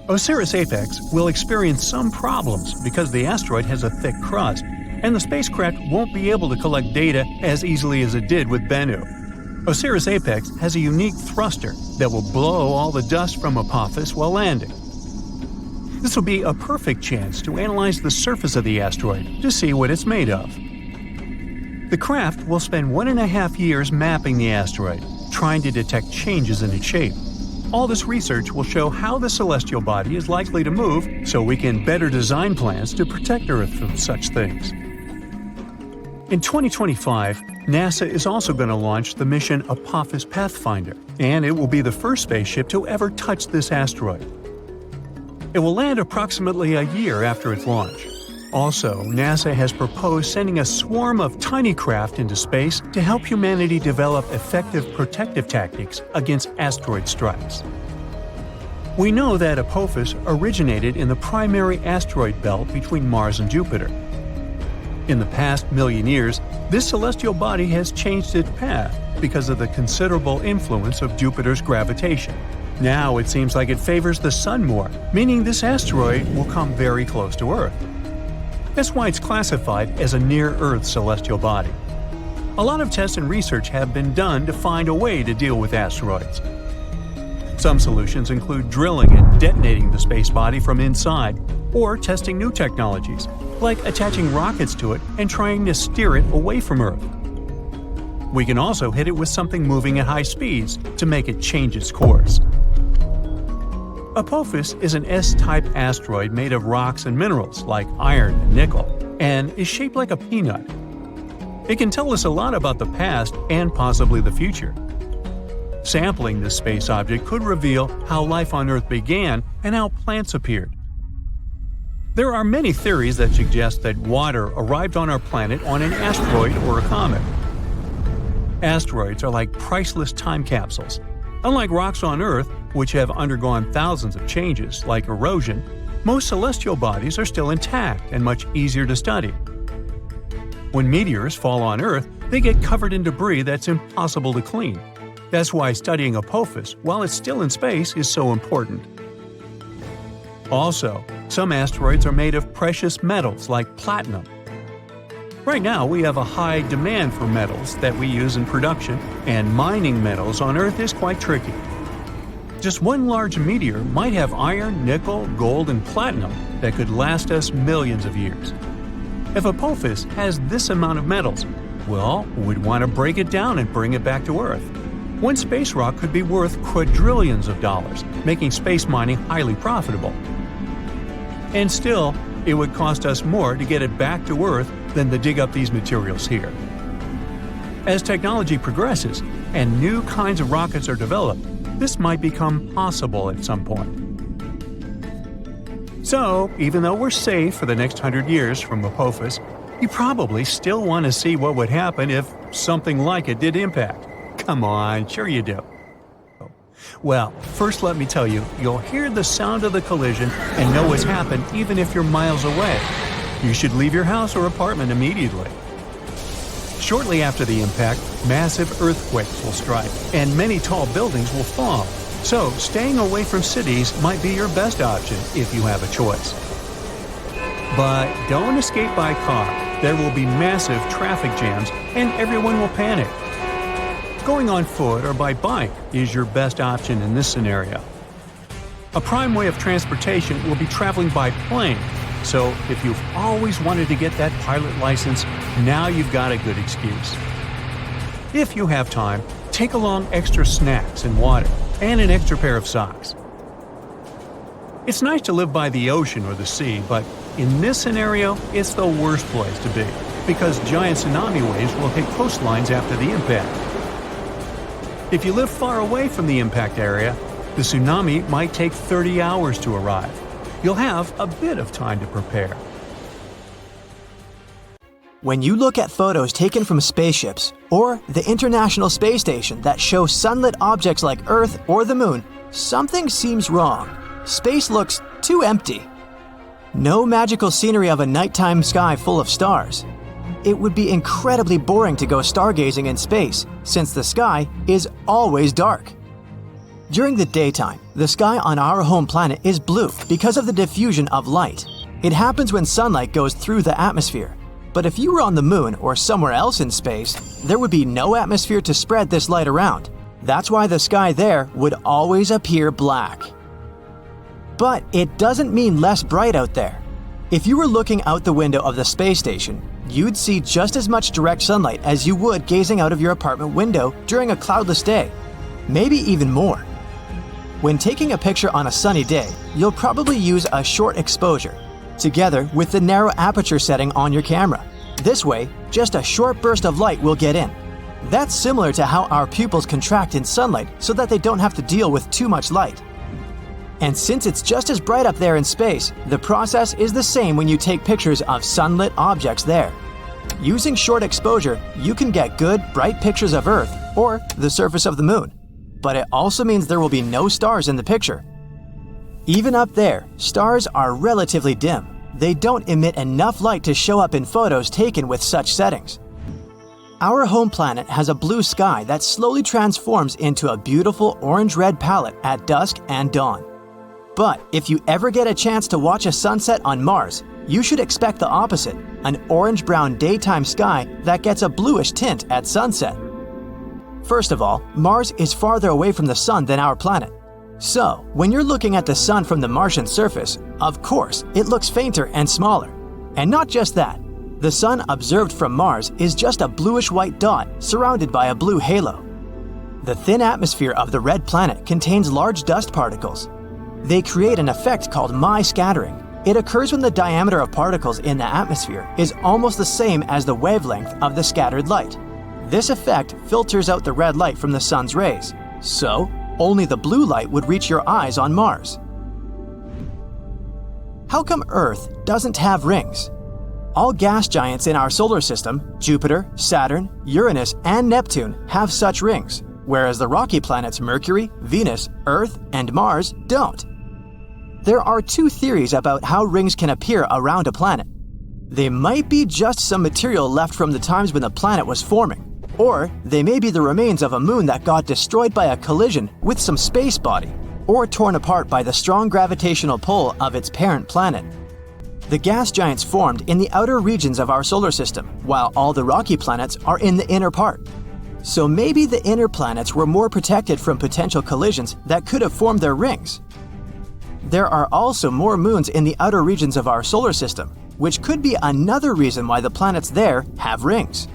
Speaker 1: Osiris-Apex will experience some problems because the asteroid has a thick crust, and the spacecraft won't be able to collect data as easily as it did with Bennu. Osiris-Apex has a unique thruster that will blow all the dust from Apophis while landing. This will be a perfect chance to analyze the surface of the asteroid to see what it's made of. The craft will spend 1.5 years mapping the asteroid, trying to detect changes in its shape. All this research will show how the celestial body is likely to move so we can better design plans to protect Earth from such things. In 2025, NASA is also going to launch the mission Apophis Pathfinder, and it will be the first spaceship to ever touch this asteroid. It will land approximately a year after its launch. Also, NASA has proposed sending a swarm of tiny craft into space to help humanity develop effective protective tactics against asteroid strikes. We know that Apophis originated in the primary asteroid belt between Mars and Jupiter. In the past million years, this celestial body has changed its path because of the considerable influence of Jupiter's gravitation. Now it seems like it favors the Sun more, meaning this asteroid will come very close to Earth. That's why it's classified as a near-Earth celestial body. A lot of tests and research have been done to find a way to deal with asteroids. Some solutions include drilling and detonating the space body from inside, or testing new technologies, like attaching rockets to it and trying to steer it away from Earth. We can also hit it with something moving at high speeds to make it change its course. Apophis is an S-type asteroid made of rocks and minerals like iron and nickel, and is shaped like a peanut. It can tell us a lot about the past and possibly the future. Sampling this space object could reveal how life on Earth began and how plants appeared. There are many theories that suggest that water arrived on our planet on an asteroid or a comet. Asteroids are like priceless time capsules. Unlike rocks on Earth, which have undergone thousands of changes, like erosion, most celestial bodies are still intact and much easier to study. When meteors fall on Earth, they get covered in debris that's impossible to clean. That's why studying Apophis, while it's still in space, is so important. Also, some asteroids are made of precious metals like platinum. Right now, we have a high demand for metals that we use in production, and mining metals on Earth is quite tricky. Just one large meteor might have iron, nickel, gold, and platinum that could last us millions of years. If Apophis has this amount of metals, well, we'd want to break it down and bring it back to Earth. One space rock could be worth quadrillions of dollars, making space mining highly profitable. And still, it would cost us more to get it back to Earth than to dig up these materials here. As technology progresses and new kinds of rockets are developed, this might become possible at some point. So, even though we're safe for the next 100 years from Apophis, you probably still want to see what would happen if something like it did impact. Come on, sure you do. Well, first let me tell you, you'll hear the sound of the collision and know what's happened even if you're miles away. You should leave your house or apartment immediately. Shortly after the impact, massive earthquakes will strike, and many tall buildings will fall. So, staying away from cities might be your best option if you have a choice. But don't escape by car. There will be massive traffic jams, and everyone will panic. Going on foot or by bike is your best option in this scenario. A prime way of transportation will be traveling by plane, so if you've always wanted to get that pilot license, now you've got a good excuse. If you have time, take along extra snacks and water, and an extra pair of socks. It's nice to live by the ocean or the sea, but in this scenario, it's the worst place to be, because giant tsunami waves will hit coastlines after the impact. If you live far away from the impact area, the tsunami might take 30 hours to arrive. You'll have a bit of time to prepare.
Speaker 3: When you look at photos taken from spaceships or the International Space Station that show sunlit objects like Earth or the Moon, something seems wrong. Space looks too empty. No magical scenery of a nighttime sky full of stars. It would be incredibly boring to go stargazing in space, since the sky is always dark. During the daytime, the sky on our home planet is blue because of the diffusion of light. It happens when sunlight goes through the atmosphere. But if you were on the Moon or somewhere else in space, there would be no atmosphere to spread this light around. That's why the sky there would always appear black. But it doesn't mean less bright out there. If you were looking out the window of the space station, you'd see just as much direct sunlight as you would gazing out of your apartment window during a cloudless day, maybe even more. When taking a picture on a sunny day, you'll probably use a short exposure, together with the narrow aperture setting on your camera. This way, just a short burst of light will get in. That's similar to how our pupils contract in sunlight so that they don't have to deal with too much light. And since it's just as bright up there in space, the process is the same when you take pictures of sunlit objects there. Using short exposure, you can get good, bright pictures of Earth or the surface of the Moon. But it also means there will be no stars in the picture. Even up there, stars are relatively dim. They don't emit enough light to show up in photos taken with such settings. Our home planet has a blue sky that slowly transforms into a beautiful orange-red palette at dusk and dawn. But if you ever get a chance to watch a sunset on Mars, you should expect the opposite, an orange-brown daytime sky that gets a bluish tint at sunset. First of all, Mars is farther away from the Sun than our planet. So, when you're looking at the Sun from the Martian surface, of course, it looks fainter and smaller. And not just that, the Sun observed from Mars is just a bluish-white dot surrounded by a blue halo. The thin atmosphere of the red planet contains large dust particles. They create an effect called Mie scattering, It occurs when the diameter of particles in the atmosphere is almost the same as the wavelength of the scattered light. This effect filters out the red light from the sun's rays, so only the blue light would reach your eyes on Mars. How come Earth doesn't have rings? All gas giants in our solar system, Jupiter, Saturn, Uranus, and Neptune, have such rings, whereas the rocky planets Mercury, Venus, Earth, and Mars don't. There are two theories about how rings can appear around a planet. They might be just some material left from the times when the planet was forming, or they may be the remains of a moon that got destroyed by a collision with some space body, or torn apart by the strong gravitational pull of its parent planet. The gas giants formed in the outer regions of our solar system, while all the rocky planets are in the inner part. So maybe the inner planets were more protected from potential collisions that could have formed their rings. There are also more moons in the outer regions of our solar system, which could be another reason why the planets there have rings.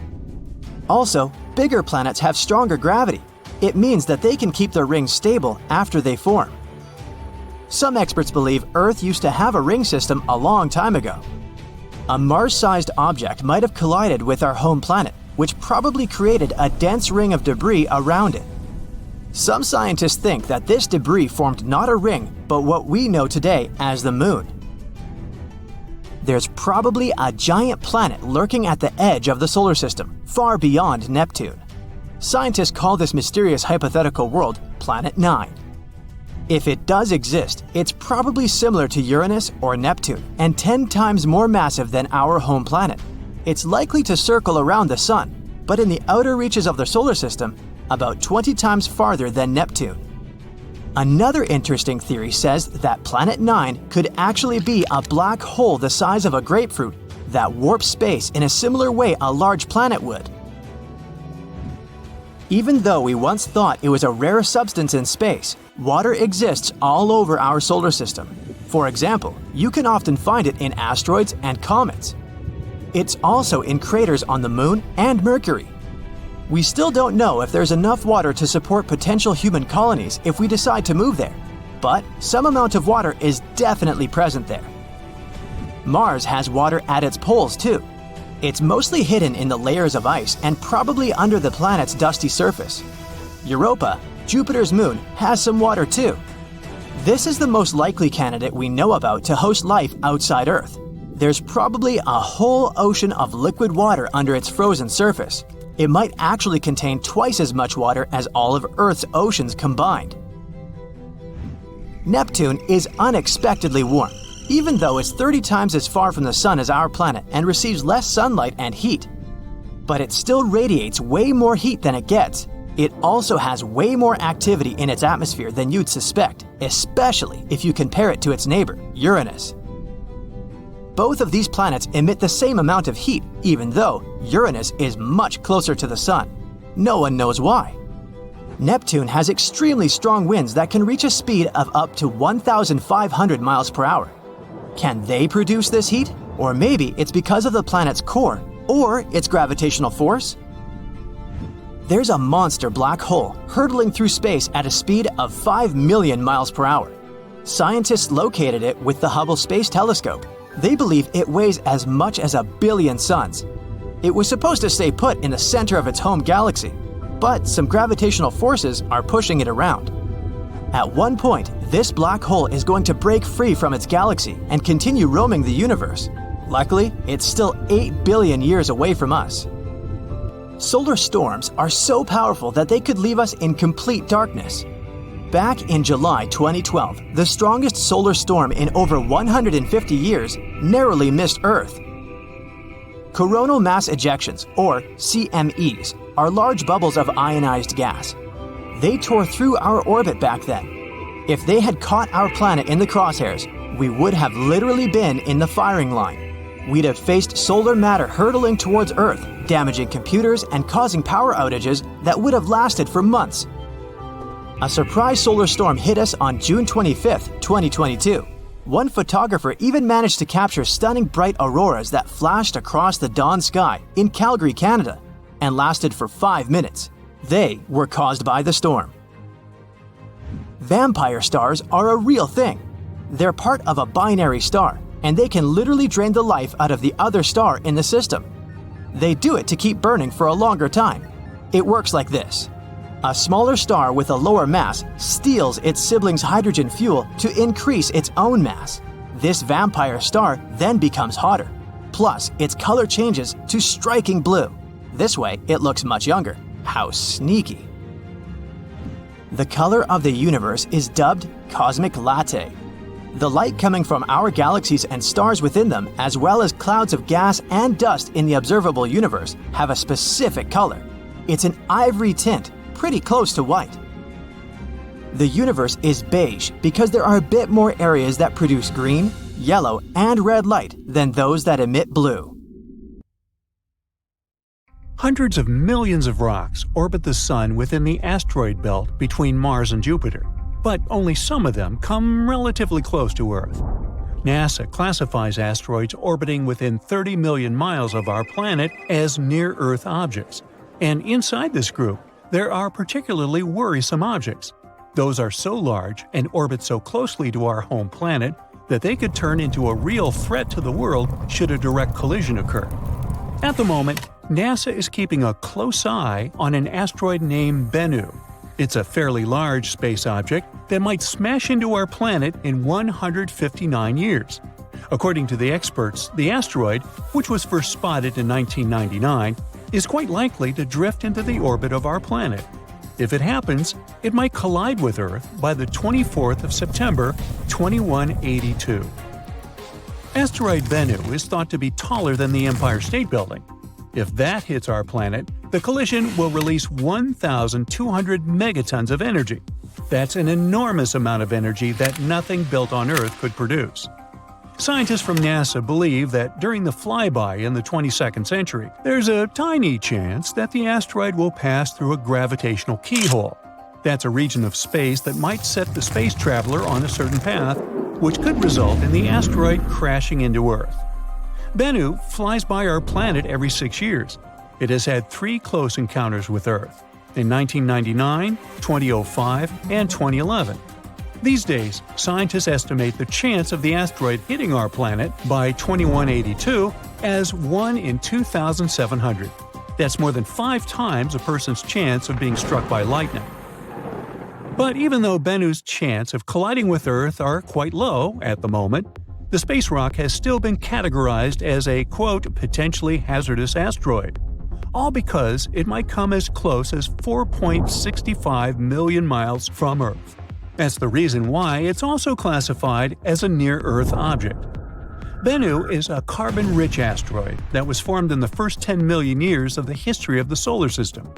Speaker 3: Also, bigger planets have stronger gravity. It means that they can keep their rings stable after they form. Some experts believe Earth used to have a ring system a long time ago. A Mars-sized object might have collided with our home planet, which probably created a dense ring of debris around it. Some scientists think that this debris formed not a ring, but what we know today as the Moon. There's probably a giant planet lurking at the edge of the solar system, far beyond Neptune. Scientists call this mysterious hypothetical world Planet 9. If it does exist, it's probably similar to Uranus or Neptune and 10 times more massive than our home planet. It's likely to circle around the Sun, but in the outer reaches of the solar system, about 20 times farther than Neptune. Another interesting theory says that Planet 9 could actually be a black hole the size of a grapefruit that warps space in a similar way a large planet would. Even though we once thought it was a rare substance in space, water exists all over our solar system. For example, you can often find it in asteroids and comets. It's also in craters on the Moon and Mercury. We still don't know if there's enough water to support potential human colonies if we decide to move there, but some amount of water is definitely present there. Mars has water at its poles too. It's mostly hidden in the layers of ice and probably under the planet's dusty surface. Europa, Jupiter's moon, has some water too. This is the most likely candidate we know about to host life outside Earth. There's probably a whole ocean of liquid water under its frozen surface. It might actually contain twice as much water as all of Earth's oceans combined. Neptune is unexpectedly warm, even though it's 30 times as far from the Sun as our planet and receives less sunlight and heat. But it still radiates way more heat than it gets. It also has way more activity in its atmosphere than you'd suspect, especially if you compare it to its neighbor, Uranus. Both of these planets emit the same amount of heat, even though Uranus is much closer to the Sun. No one knows why. Neptune has extremely strong winds that can reach a speed of up to 1,500 miles per hour. Can they produce this heat? Or maybe it's because of the planet's core, or its gravitational force? There's a monster black hole hurtling through space at a speed of 5 million miles per hour. Scientists located it with the Hubble Space Telescope. They believe it weighs as much as 1 billion suns. It was supposed to stay put in the center of its home galaxy, but some gravitational forces are pushing it around. At one point, this black hole is going to break free from its galaxy and continue roaming the universe. Luckily, it's still 8 billion years away from us. Solar storms are so powerful that they could leave us in complete darkness. Back in July 2012, the strongest solar storm in over 150 years narrowly missed Earth. Coronal mass ejections, or CMEs, are large bubbles of ionized gas. They tore through our orbit back then. If they had caught our planet in the crosshairs, we would have literally been in the firing line. We'd have faced solar matter hurtling towards Earth, damaging computers and causing power outages that would have lasted for months. A surprise solar storm hit us on June 25, 2022. One photographer even managed to capture stunning bright auroras that flashed across the dawn sky in Calgary, Canada, and lasted for 5 minutes. They were caused by the storm. Vampire stars are a real thing. They're part of a binary star, and they can literally drain the life out of the other star in the system. They do it to keep burning for a longer time. It works like this. A smaller star with a lower mass steals its sibling's hydrogen fuel to increase its own mass. This vampire star then becomes hotter. Plus, its color changes to striking blue. This way, it looks much younger. How sneaky. The color of the universe is dubbed cosmic latte. The light coming from our galaxies and stars within them, as well as clouds of gas and dust in the observable universe, have a specific color. It's an ivory tint, pretty close to white. The universe is beige because there are a bit more areas that produce green, yellow, and red light than those that emit blue.
Speaker 1: Hundreds of millions of rocks orbit the Sun within the asteroid belt between Mars and Jupiter, but only some of them come relatively close to Earth. NASA classifies asteroids orbiting within 30 million miles of our planet as near-Earth objects, and inside this group, there are particularly worrisome objects. Those are so large and orbit so closely to our home planet that they could turn into a real threat to the world should a direct collision occur. At the moment, NASA is keeping a close eye on an asteroid named Bennu. It's a fairly large space object that might smash into our planet in 159 years. According to the experts, the asteroid, which was first spotted in 1999, is quite likely to drift into the orbit of our planet. If it happens, it might collide with Earth by the 24th of September, 2182. Asteroid Bennu is thought to be taller than the Empire State Building. If that hits our planet, the collision will release 1,200 megatons of energy. That's an enormous amount of energy that nothing built on Earth could produce. Scientists from NASA believe that during the flyby in the 22nd century, there's a tiny chance that the asteroid will pass through a gravitational keyhole. That's a region of space that might set the space traveler on a certain path, which could result in the asteroid crashing into Earth. Bennu flies by our planet every 6 years. It has had 3 close encounters with Earth, in 1999, 2005, and 2011. These days, scientists estimate the chance of the asteroid hitting our planet by 2182 as 1 in 2,700. That's more than 5 times a person's chance of being struck by lightning. But even though Bennu's chance of colliding with Earth are quite low at the moment, the space rock has still been categorized as a, quote, potentially hazardous asteroid, all because it might come as close as 4.65 million miles from Earth. That's the reason why it's also classified as a near-Earth object. Bennu is a carbon-rich asteroid that was formed in the first 10 million years of the history of the solar system.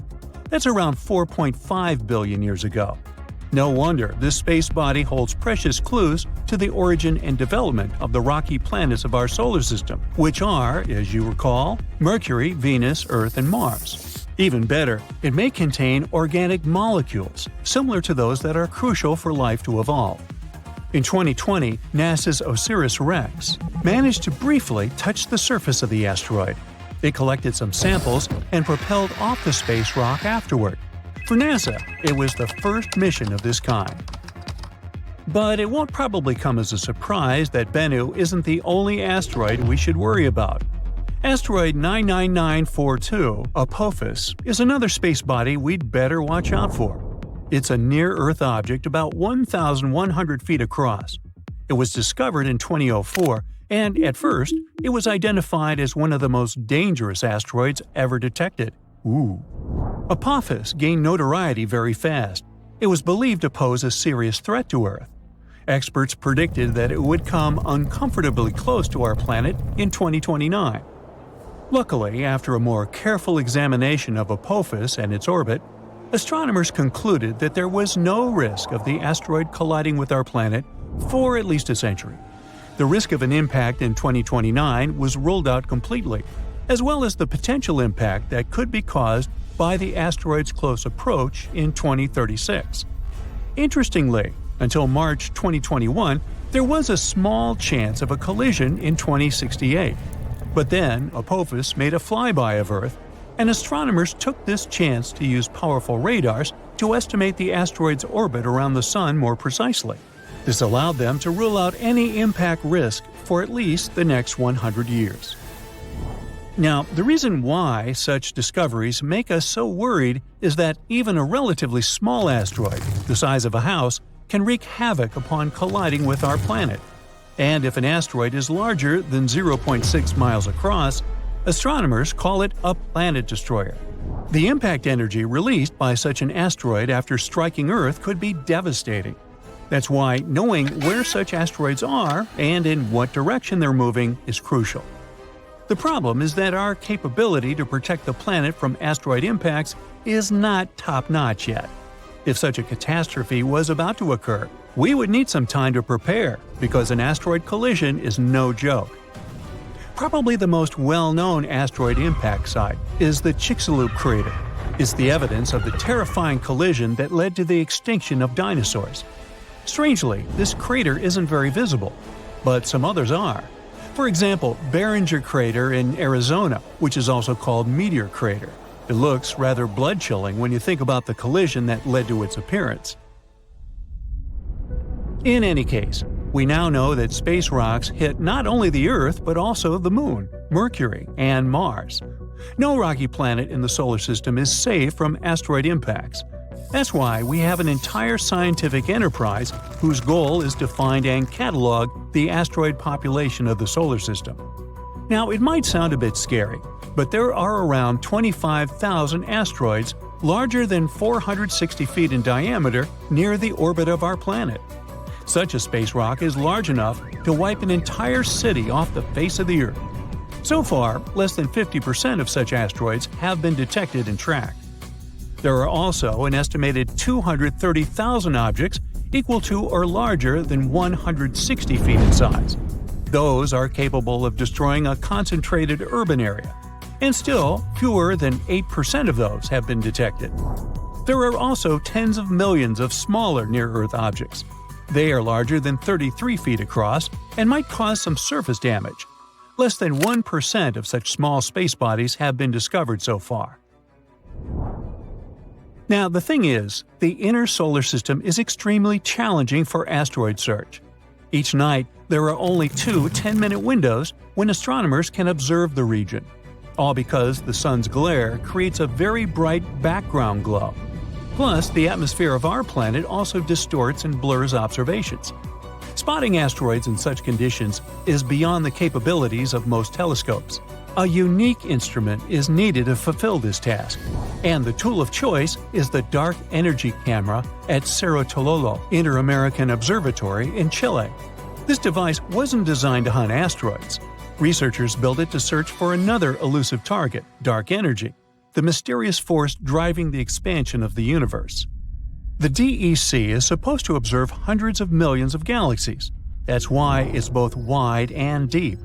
Speaker 1: That's around 4.5 billion years ago. No wonder this space body holds precious clues to the origin and development of the rocky planets of our solar system, which are, as you recall, Mercury, Venus, Earth, and Mars. Even better, it may contain organic molecules, similar to those that are crucial for life to evolve. In 2020, NASA's Osiris-Rex managed to briefly touch the surface of the asteroid. It collected some samples and propelled off the space rock afterward. For NASA, it was the first mission of this kind. But it won't probably come as a surprise that Bennu isn't the only asteroid we should worry about. Asteroid 99942, Apophis, is another space body we'd better watch out for. It's a near-Earth object about 1,100 feet across. It was discovered in 2004, and at first, it was identified as one of the most dangerous asteroids ever detected. Apophis gained notoriety very fast. It was believed to pose a serious threat to Earth. Experts predicted that it would come uncomfortably close to our planet in 2029. Luckily, after a more careful examination of Apophis and its orbit, astronomers concluded that there was no risk of the asteroid colliding with our planet for at least a century. The risk of an impact in 2029 was ruled out completely, as well as the potential impact that could be caused by the asteroid's close approach in 2036. Interestingly, until March 2021, there was a small chance of a collision in 2068. But then, Apophis made a flyby of Earth, and astronomers took this chance to use powerful radars to estimate the asteroid's orbit around the Sun more precisely. This allowed them to rule out any impact risk for at least the next 100 years. Now, the reason why such discoveries make us so worried is that even a relatively small asteroid, the size of a house, can wreak havoc upon colliding with our planet. And if an asteroid is larger than 0.6 miles across, astronomers call it a planet destroyer. The impact energy released by such an asteroid after striking Earth could be devastating. That's why knowing where such asteroids are and in what direction they're moving is crucial. The problem is that our capability to protect the planet from asteroid impacts is not top-notch yet. If such a catastrophe was about to occur, we would need some time to prepare, because an asteroid collision is no joke. Probably the most well-known asteroid impact site is the Chicxulub crater. It's the evidence of the terrifying collision that led to the extinction of dinosaurs. Strangely, this crater isn't very visible, but some others are. For example, Behringer Crater in Arizona, which is also called Meteor Crater. It looks rather blood-chilling when you think about the collision that led to its appearance. In any case, we now know that space rocks hit not only the Earth but also the Moon, Mercury, and Mars. No rocky planet in the solar system is safe from asteroid impacts. That's why we have an entire scientific enterprise whose goal is to find and catalog the asteroid population of the solar system. Now, it might sound a bit scary, but there are around 25,000 asteroids larger than 460 feet in diameter near the orbit of our planet. Such a space rock is large enough to wipe an entire city off the face of the Earth. So far, less than 50% of such asteroids have been detected and tracked. There are also an estimated 230,000 objects equal to or larger than 160 feet in size. Those are capable of destroying a concentrated urban area, and still fewer than 8% of those have been detected. There are also tens of millions of smaller near-Earth objects. They are larger than 33 feet across and might cause some surface damage. Less than 1% of such small space bodies have been discovered so far. Now, the thing is, the inner solar system is extremely challenging for asteroid search. Each night, there are only 2 10-minute windows when astronomers can observe the region, all because the sun's glare creates a very bright background glow. Plus, the atmosphere of our planet also distorts and blurs observations. Spotting asteroids in such conditions is beyond the capabilities of most telescopes. A unique instrument is needed to fulfill this task, and the tool of choice is the Dark Energy Camera at Cerro Tololo Inter-American Observatory in Chile. This device wasn't designed to hunt asteroids. Researchers built it to search for another elusive target, dark energy, the mysterious force driving the expansion of the universe. The DEC is supposed to observe hundreds of millions of galaxies. That's why it's both wide and deep.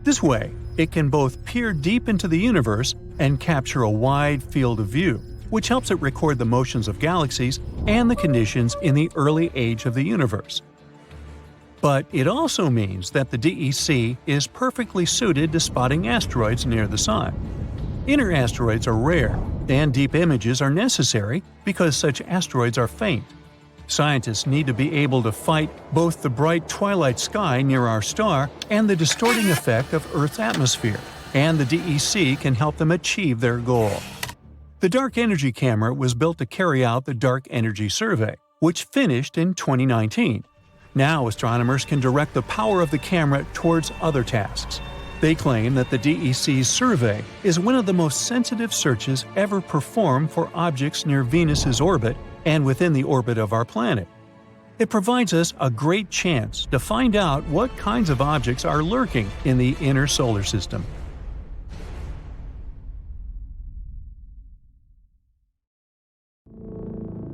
Speaker 1: This way, it can both peer deep into the universe and capture a wide field of view, which helps it record the motions of galaxies and the conditions in the early age of the universe. But it also means that the DEC is perfectly suited to spotting asteroids near the Sun. Inner asteroids are rare, and deep images are necessary because such asteroids are faint. Scientists need to be able to fight both the bright twilight sky near our star and the distorting effect of Earth's atmosphere, and the DEC can help them achieve their goal. The Dark Energy Camera was built to carry out the Dark Energy Survey, which finished in 2019. Now astronomers can direct the power of the camera towards other tasks. They claim that the DEC's survey is one of the most sensitive searches ever performed for objects near Venus's orbit and within the orbit of our planet. It provides us a great chance to find out what kinds of objects are lurking in the inner solar system.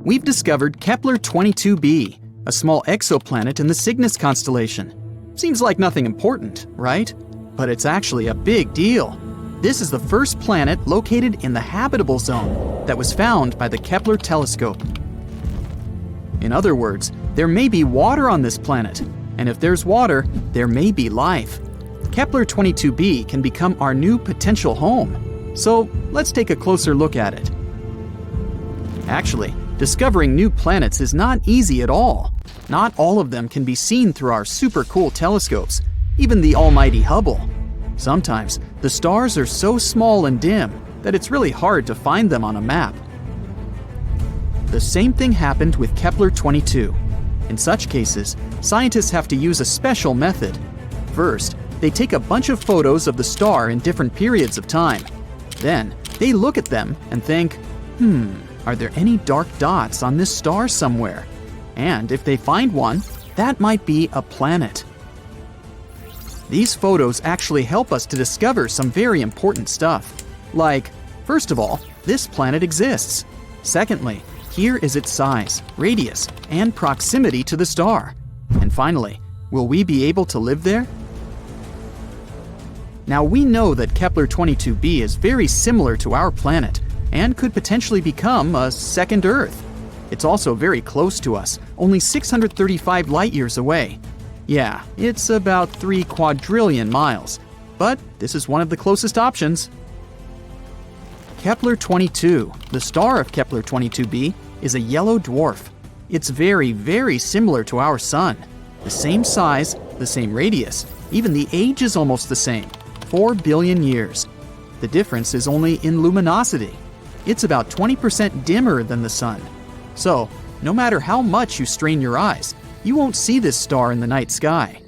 Speaker 2: We've discovered Kepler 22b, a small exoplanet in the Cygnus constellation. Seems like nothing important, right? But it's actually a big deal. This is the first planet located in the habitable zone that was found by the Kepler telescope. In other words, there may be water on this planet, and if there's water, there may be life. Kepler 22b can become our new potential home. So let's take a closer look at it. Actually, discovering new planets is not easy at all. Not all of them can be seen through our super cool telescopes. even the almighty Hubble. Sometimes, the stars are so small and dim that it's really hard to find them on a map. The same thing happened with Kepler-22. In such cases, scientists have to use a special method. First, they take a bunch of photos of the star in different periods of time. Then, they look at them and think, are there any dark dots on this star somewhere? And if they find one, that might be a planet. These photos actually help us to discover some very important stuff. Like, first of all, this planet exists. Secondly, here is its size, radius, and proximity to the star. And finally, will we be able to live there? Now we know that Kepler-22b is very similar to our planet and could potentially become a second Earth. It's also very close to us, only 635 light-years away. Yeah, it's about 3 quadrillion miles, but this is one of the closest options. Kepler-22, the star of Kepler-22b, is a yellow dwarf. It's very, very similar to our Sun. The same size, the same radius, even the age is almost the same, 4 billion years. The difference is only in luminosity. It's about 20% dimmer than the Sun. So, no matter how much you strain your eyes, you won't see this star in the night sky.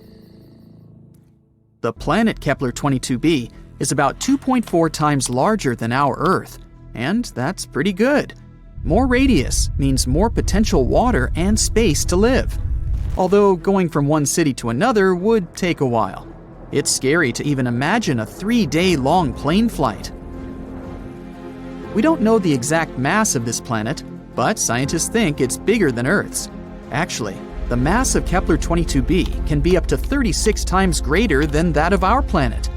Speaker 2: The planet Kepler-22b is about 2.4 times larger than our Earth, and that's pretty good. More radius means more potential water and space to live. Although going from one city to another would take a while. It's scary to even imagine a 3-day-long plane flight. We don't know the exact mass of this planet, but scientists think it's bigger than Earth's. Actually, the mass of Kepler-22b can be up to 36 times greater than that of our planet.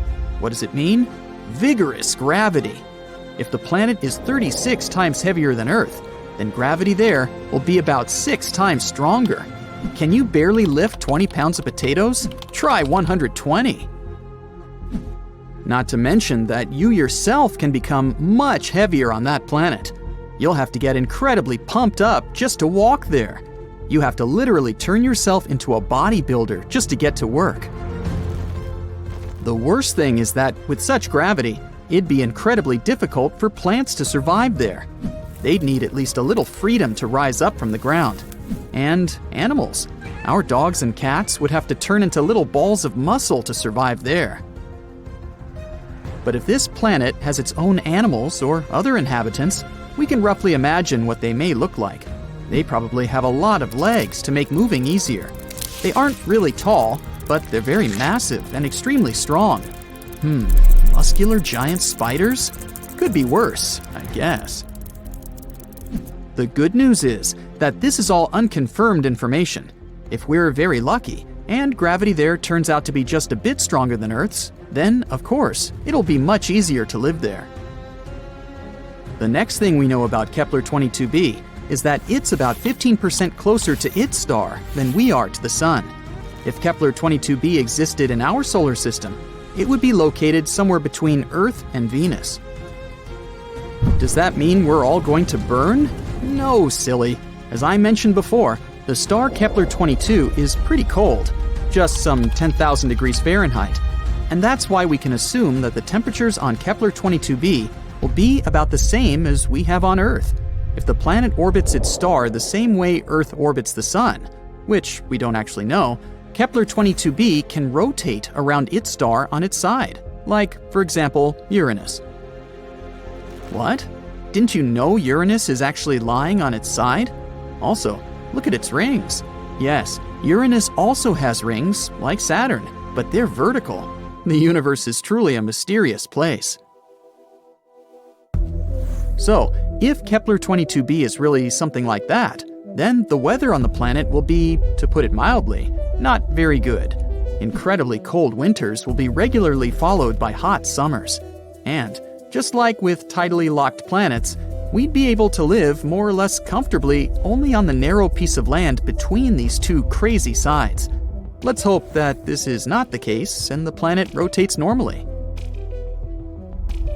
Speaker 2: What does it mean? Vigorous gravity. If the planet is 36 times heavier than Earth, then gravity there will be about 6 times stronger. Can you barely lift 20 pounds of potatoes? Try 120. Not to mention that you yourself can become much heavier on that planet. You'll have to get incredibly pumped up just to walk there. You have to literally turn yourself into a bodybuilder just to get to work. The worst thing is that with such gravity, it'd be incredibly difficult for plants to survive there. They'd need at least a little freedom to rise up from the ground. And animals. Our dogs and cats would have to turn into little balls of muscle to survive there. But if this planet has its own animals or other inhabitants, we can roughly imagine what they may look like. They probably have a lot of legs to make moving easier. They aren't really tall, but they're very massive and extremely strong. Muscular giant spiders? Could be worse, I guess. The good news is that this is all unconfirmed information. If we're very lucky, and gravity there turns out to be just a bit stronger than Earth's, then, of course, it'll be much easier to live there. The next thing we know about Kepler-22b is that it's about 15% closer to its star than we are to the Sun. If Kepler-22b existed in our solar system, it would be located somewhere between Earth and Venus. Does that mean we're all going to burn? No, silly. As I mentioned before, the star Kepler-22 is pretty cold, just some 10,000 degrees Fahrenheit. And that's why we can assume that the temperatures on Kepler-22b will be about the same as we have on Earth. If the planet orbits its star the same way Earth orbits the Sun, which we don't actually know, Kepler-22b can rotate around its star on its side, like, for example, Uranus. What? Didn't you know Uranus is actually lying on its side? Also, look at its rings. Yes, Uranus also has rings, like Saturn, but they're vertical. The universe is truly a mysterious place. So, if Kepler-22b is really something like that, then the weather on the planet will be, to put it mildly, not very good. Incredibly cold winters will be regularly followed by hot summers. And, just like with tidally locked planets, we'd be able to live more or less comfortably only on the narrow piece of land between these two crazy sides. Let's hope that this is not the case and the planet rotates normally.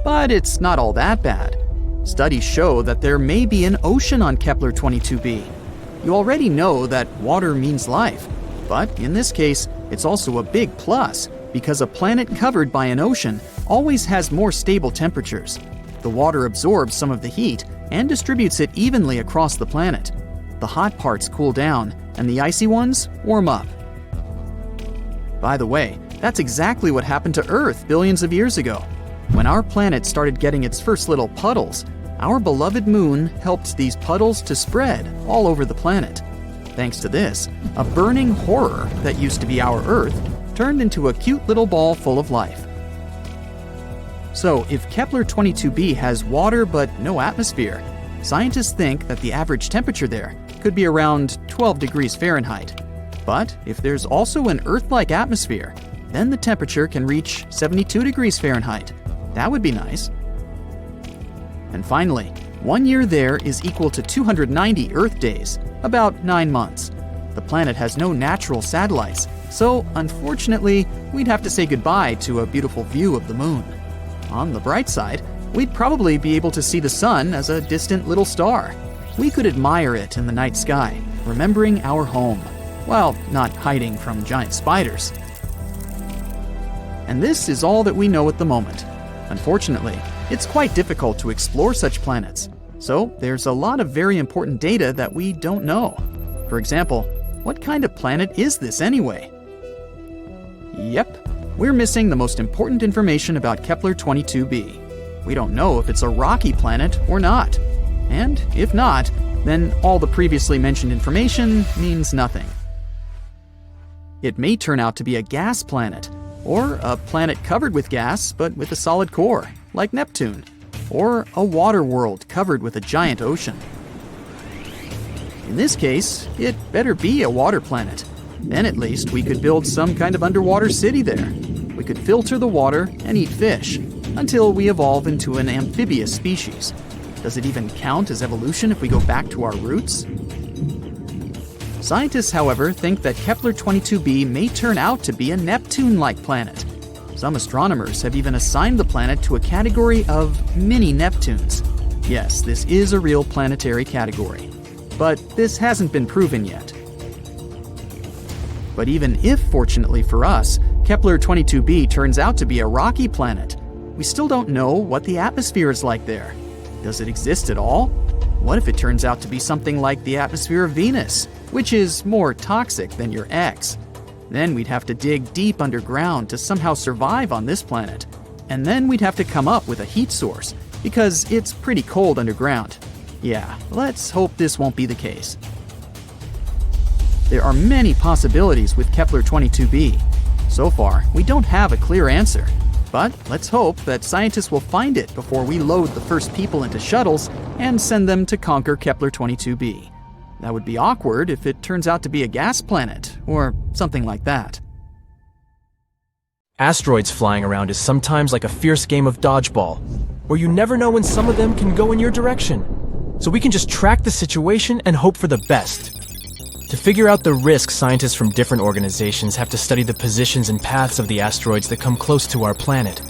Speaker 2: But it's not all that bad. Studies show that there may be an ocean on Kepler-22b. You already know that water means life, but in this case, it's also a big plus because a planet covered by an ocean always has more stable temperatures. The water absorbs some of the heat and distributes it evenly across the planet. The hot parts cool down, and the icy ones warm up. By the way, that's exactly what happened to Earth billions of years ago. When our planet started getting its first little puddles, our beloved moon helped these puddles to spread all over the planet. Thanks to this, a burning horror that used to be our Earth turned into a cute little ball full of life. So, if Kepler 22b has water but no atmosphere, scientists think that the average temperature there could be around 12 degrees Fahrenheit. But if there's also an Earth-like atmosphere, then the temperature can reach 72 degrees Fahrenheit. That would be nice. And finally, 1 year there is equal to 290 Earth days, about 9 months. The planet has no natural satellites, so unfortunately, we'd have to say goodbye to a beautiful view of the moon. On the bright side, we'd probably be able to see the sun as a distant little star. We could admire it in the night sky, remembering our home, while not hiding from giant spiders. And this is all that we know at the moment. Unfortunately, it's quite difficult to explore such planets, so there's a lot of very important data that we don't know. For example, what kind of planet is this anyway? Yep, we're missing the most important information about Kepler 22b. We don't know if it's a rocky planet or not. And if not, then all the previously mentioned information means nothing. It may turn out to be a gas planet, or a planet covered with gas but with a solid core, like Neptune, or a water world covered with a giant ocean. In this case, it better be a water planet. Then at least we could build some kind of underwater city there. We could filter the water and eat fish, until we evolve into an amphibious species. Does it even count as evolution if we go back to our roots? Scientists, however, think that Kepler 22b may turn out to be a Neptune-like planet. Some astronomers have even assigned the planet to a category of mini-Neptunes. Yes, this is a real planetary category. But this hasn't been proven yet. But even if, fortunately for us, Kepler 22b turns out to be a rocky planet, we still don't know what the atmosphere is like there. Does it exist at all? What if it turns out to be something like the atmosphere of Venus, which is more toxic than your ex? Then we'd have to dig deep underground to somehow survive on this planet. And then we'd have to come up with a heat source, because it's pretty cold underground. Yeah, let's hope this won't be the case. There are many possibilities with Kepler 22b. So far, we don't have a clear answer. But let's hope that scientists will find it before we load the first people into shuttles and send them to conquer Kepler 22b. That would be awkward if it turns out to be a gas planet, or something like that.
Speaker 5: Asteroids flying around is sometimes like a fierce game of dodgeball, where you never know when some of them can go in your direction. So we can just track the situation and hope for the best. To figure out the risks, scientists from different organizations have to study the positions and paths of the asteroids that come close to our planet,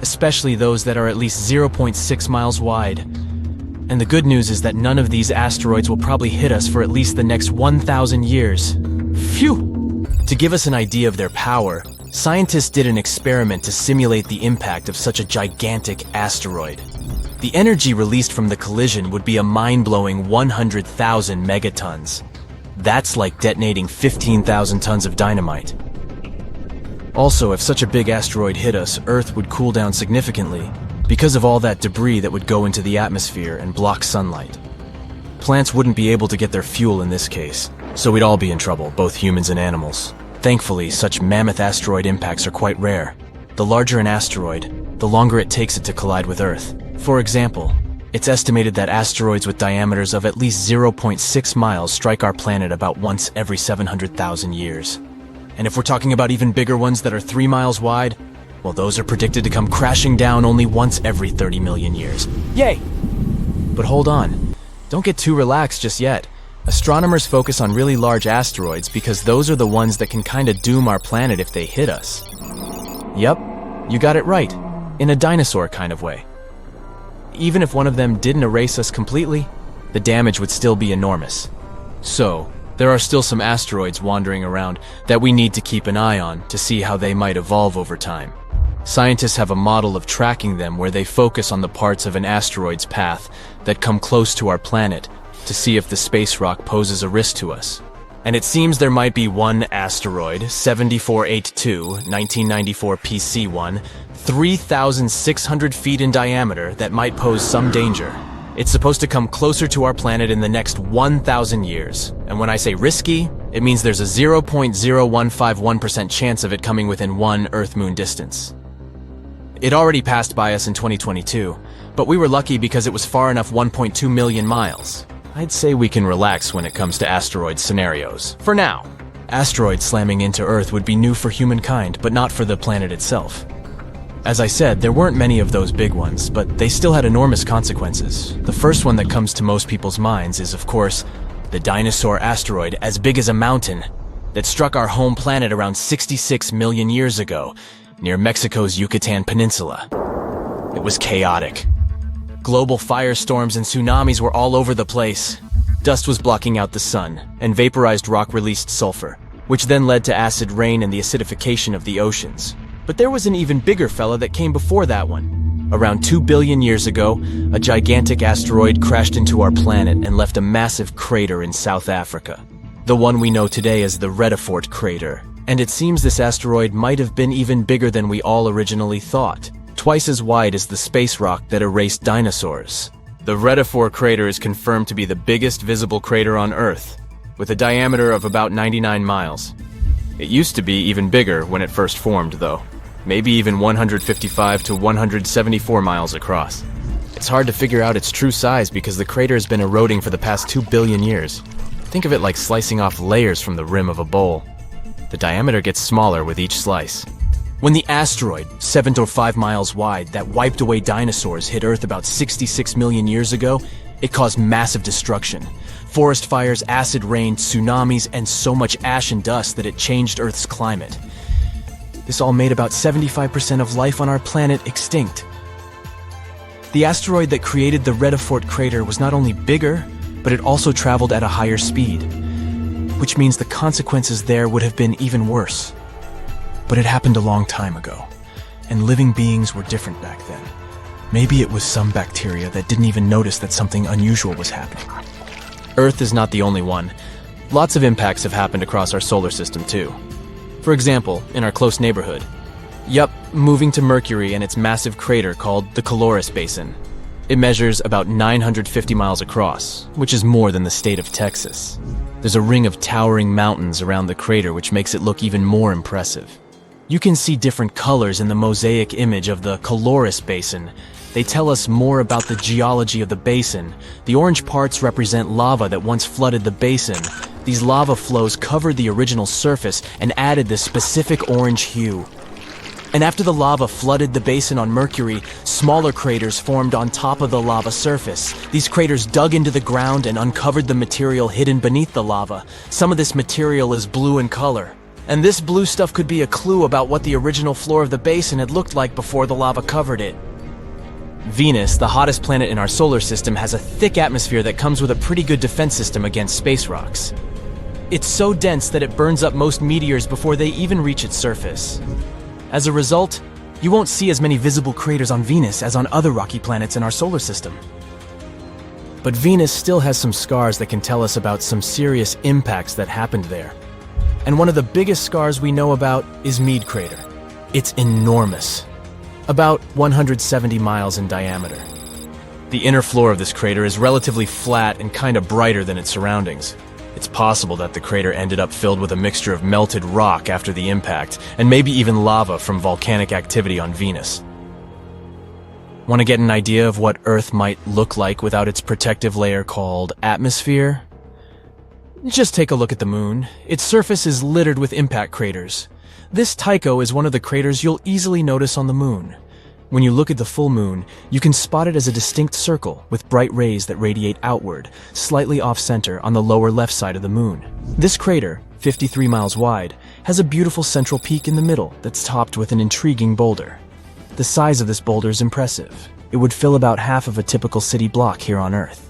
Speaker 5: especially those that are at least 0.6 miles wide. And the good news is that none of these asteroids will probably hit us for at least the next 1,000 years. Phew! To give us an idea of their power, scientists did an experiment to simulate the impact of such a gigantic asteroid. The energy released from the collision would be a mind-blowing 100,000 megatons. That's like detonating 15,000 tons of dynamite. Also, if such a big asteroid hit us, Earth would cool down significantly because of all that debris that would go into the atmosphere and block sunlight. Plants wouldn't be able to get their fuel in this case, so we'd all be in trouble, both humans and animals. Thankfully, such mammoth asteroid impacts are quite rare. The larger an asteroid, the longer it takes it to collide with Earth. For example, it's estimated that asteroids with diameters of at least 0.6 miles strike our planet about once every 700,000 years. And if we're talking about even bigger ones that are 3 miles wide, well, those are predicted to come crashing down only once every 30 million years. Yay! But hold on. Don't get too relaxed just yet. Astronomers focus on really large asteroids because those are the ones that can kinda doom our planet if they hit us. Yep, you got it right. In a dinosaur kind of way. Even if one of them didn't erase us completely, the damage would still be enormous. So, There are still some asteroids wandering around that we need to keep an eye on to see how they might evolve over time. Scientists have a model of tracking them where they focus on the parts of an asteroid's path that come close to our planet to see if the space rock poses a risk to us. And it seems there might be one asteroid, 7482, 1994 PC1, 3,600 feet in diameter that might pose some danger. It's supposed to come closer to our planet in the next 1,000 years. And when I say risky, it means there's a 0.0151% chance of it coming within one Earth-Moon distance. It already passed by us in 2022, but we were lucky because it was far enough 1.2 million miles. I'd say we can relax when it comes to asteroid scenarios. For now. Asteroids slamming into Earth would be new for humankind, but not for the planet itself. As I said, there weren't many of those big ones, but they still had enormous consequences. The first one that comes to most people's minds is, of course, the Dinosaur Asteroid, as big as a mountain, that struck our home planet around 66 million years ago, near Mexico's Yucatan Peninsula. It was chaotic. Global firestorms and tsunamis were all over the place. Dust was blocking out the sun, and vaporized rock released sulfur, which then led to acid rain and the acidification of the oceans. But there was an even bigger fella that came before that one. Around 2 billion years ago, a gigantic asteroid crashed into our planet and left a massive crater in South Africa. The one we know today as the Vredefort Crater. And it seems this asteroid might have been even bigger than we all originally thought. Twice as wide as the space rock that erased dinosaurs. The Vredefort Crater is confirmed to be the biggest visible crater on Earth, with a diameter of about 99 miles. It used to be even bigger when it first formed, though. Maybe even 155 to 174 miles across. It's hard to figure out its true size because the crater has been eroding for the past 2 billion years. Think of it like slicing off layers from the rim of a bowl. The diameter gets smaller with each slice. When the asteroid, 7 to 5 miles wide, that wiped away dinosaurs hit Earth about 66 million years ago, it caused massive destruction. Forest fires, acid rain, tsunamis, and so much ash and dust that it changed Earth's climate. This all made about 75% of life on our planet extinct. The asteroid that created the Vredefort Crater was not only bigger, but it also traveled at a higher speed, which means the consequences there would have been even worse. But it happened a long time ago, and living beings were different back then. Maybe it was some bacteria that didn't even notice that something unusual was happening. Earth is not the only one. Lots of impacts have happened across our solar system too. For example, in our close neighborhood. Yup, moving to Mercury and its massive crater called the Caloris Basin. It measures about 950 miles across, which is more than the state of Texas. There's a ring of towering mountains around the crater which makes it look even more impressive. You can see different colors in the mosaic image of the Caloris Basin. They tell us more about the geology of the basin. The orange parts represent lava that once flooded the basin. These lava flows covered the original surface and added this specific orange hue. And after the lava flooded the basin on Mercury, smaller craters formed on top of the lava surface. These craters dug into the ground and uncovered the material hidden beneath the lava. Some of this material is blue in color. And this blue stuff could be a clue about what the original floor of the basin had looked like before the lava covered it. Venus, the hottest planet in our solar system, has a thick atmosphere that comes with a pretty good defense system against space rocks. It's so dense that it burns up most meteors before they even reach its surface. As a result, you won't see as many visible craters on Venus as on other rocky planets in our solar system. But Venus still has some scars that can tell us about some serious impacts that happened there. And one of the biggest scars we know about is Meade Crater. It's enormous, about 170 miles in diameter. The inner floor of this crater is relatively flat and kind of brighter than its surroundings. It's possible that the crater ended up filled with a mixture of melted rock after the impact, and maybe even lava from volcanic activity on Venus. Want to get an idea of what Earth might look like without its protective layer called atmosphere? Just take a look at the moon. Its surface is littered with impact craters. This Tycho is one of the craters you'll easily notice on the moon. When you look at the full moon, you can spot it as a distinct circle with bright rays that radiate outward, slightly off-center on the lower left side of the moon. This crater, 53 miles wide, has a beautiful central peak in the middle that's topped with an intriguing boulder. The size of this boulder is impressive. It would fill about half of a typical city block here on Earth.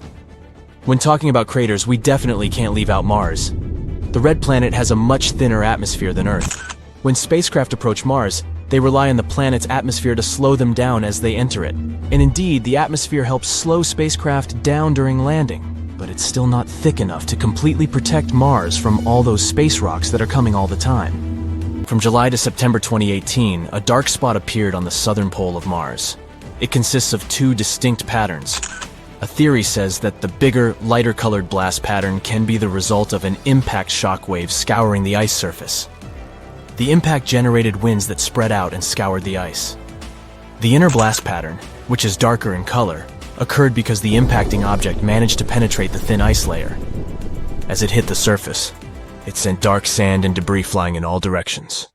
Speaker 5: When talking about craters, we definitely can't leave out Mars. The red planet has a much thinner atmosphere than Earth. When spacecraft approach Mars, they rely on the planet's atmosphere to slow them down as they enter it. And indeed, the atmosphere helps slow spacecraft down during landing, but it's still not thick enough to completely protect Mars from all those space rocks that are coming all the time. From July to September 2018, a dark spot appeared on the southern pole of Mars. It consists of two distinct patterns. A theory says that the bigger, lighter-colored blast pattern can be the result of an impact shock wave scouring the ice surface. The impact generated winds that spread out and scoured the ice. The inner blast pattern, which is darker in color, occurred because the impacting object managed to penetrate the thin ice layer. As it hit the surface, it sent dark sand and debris flying in all directions.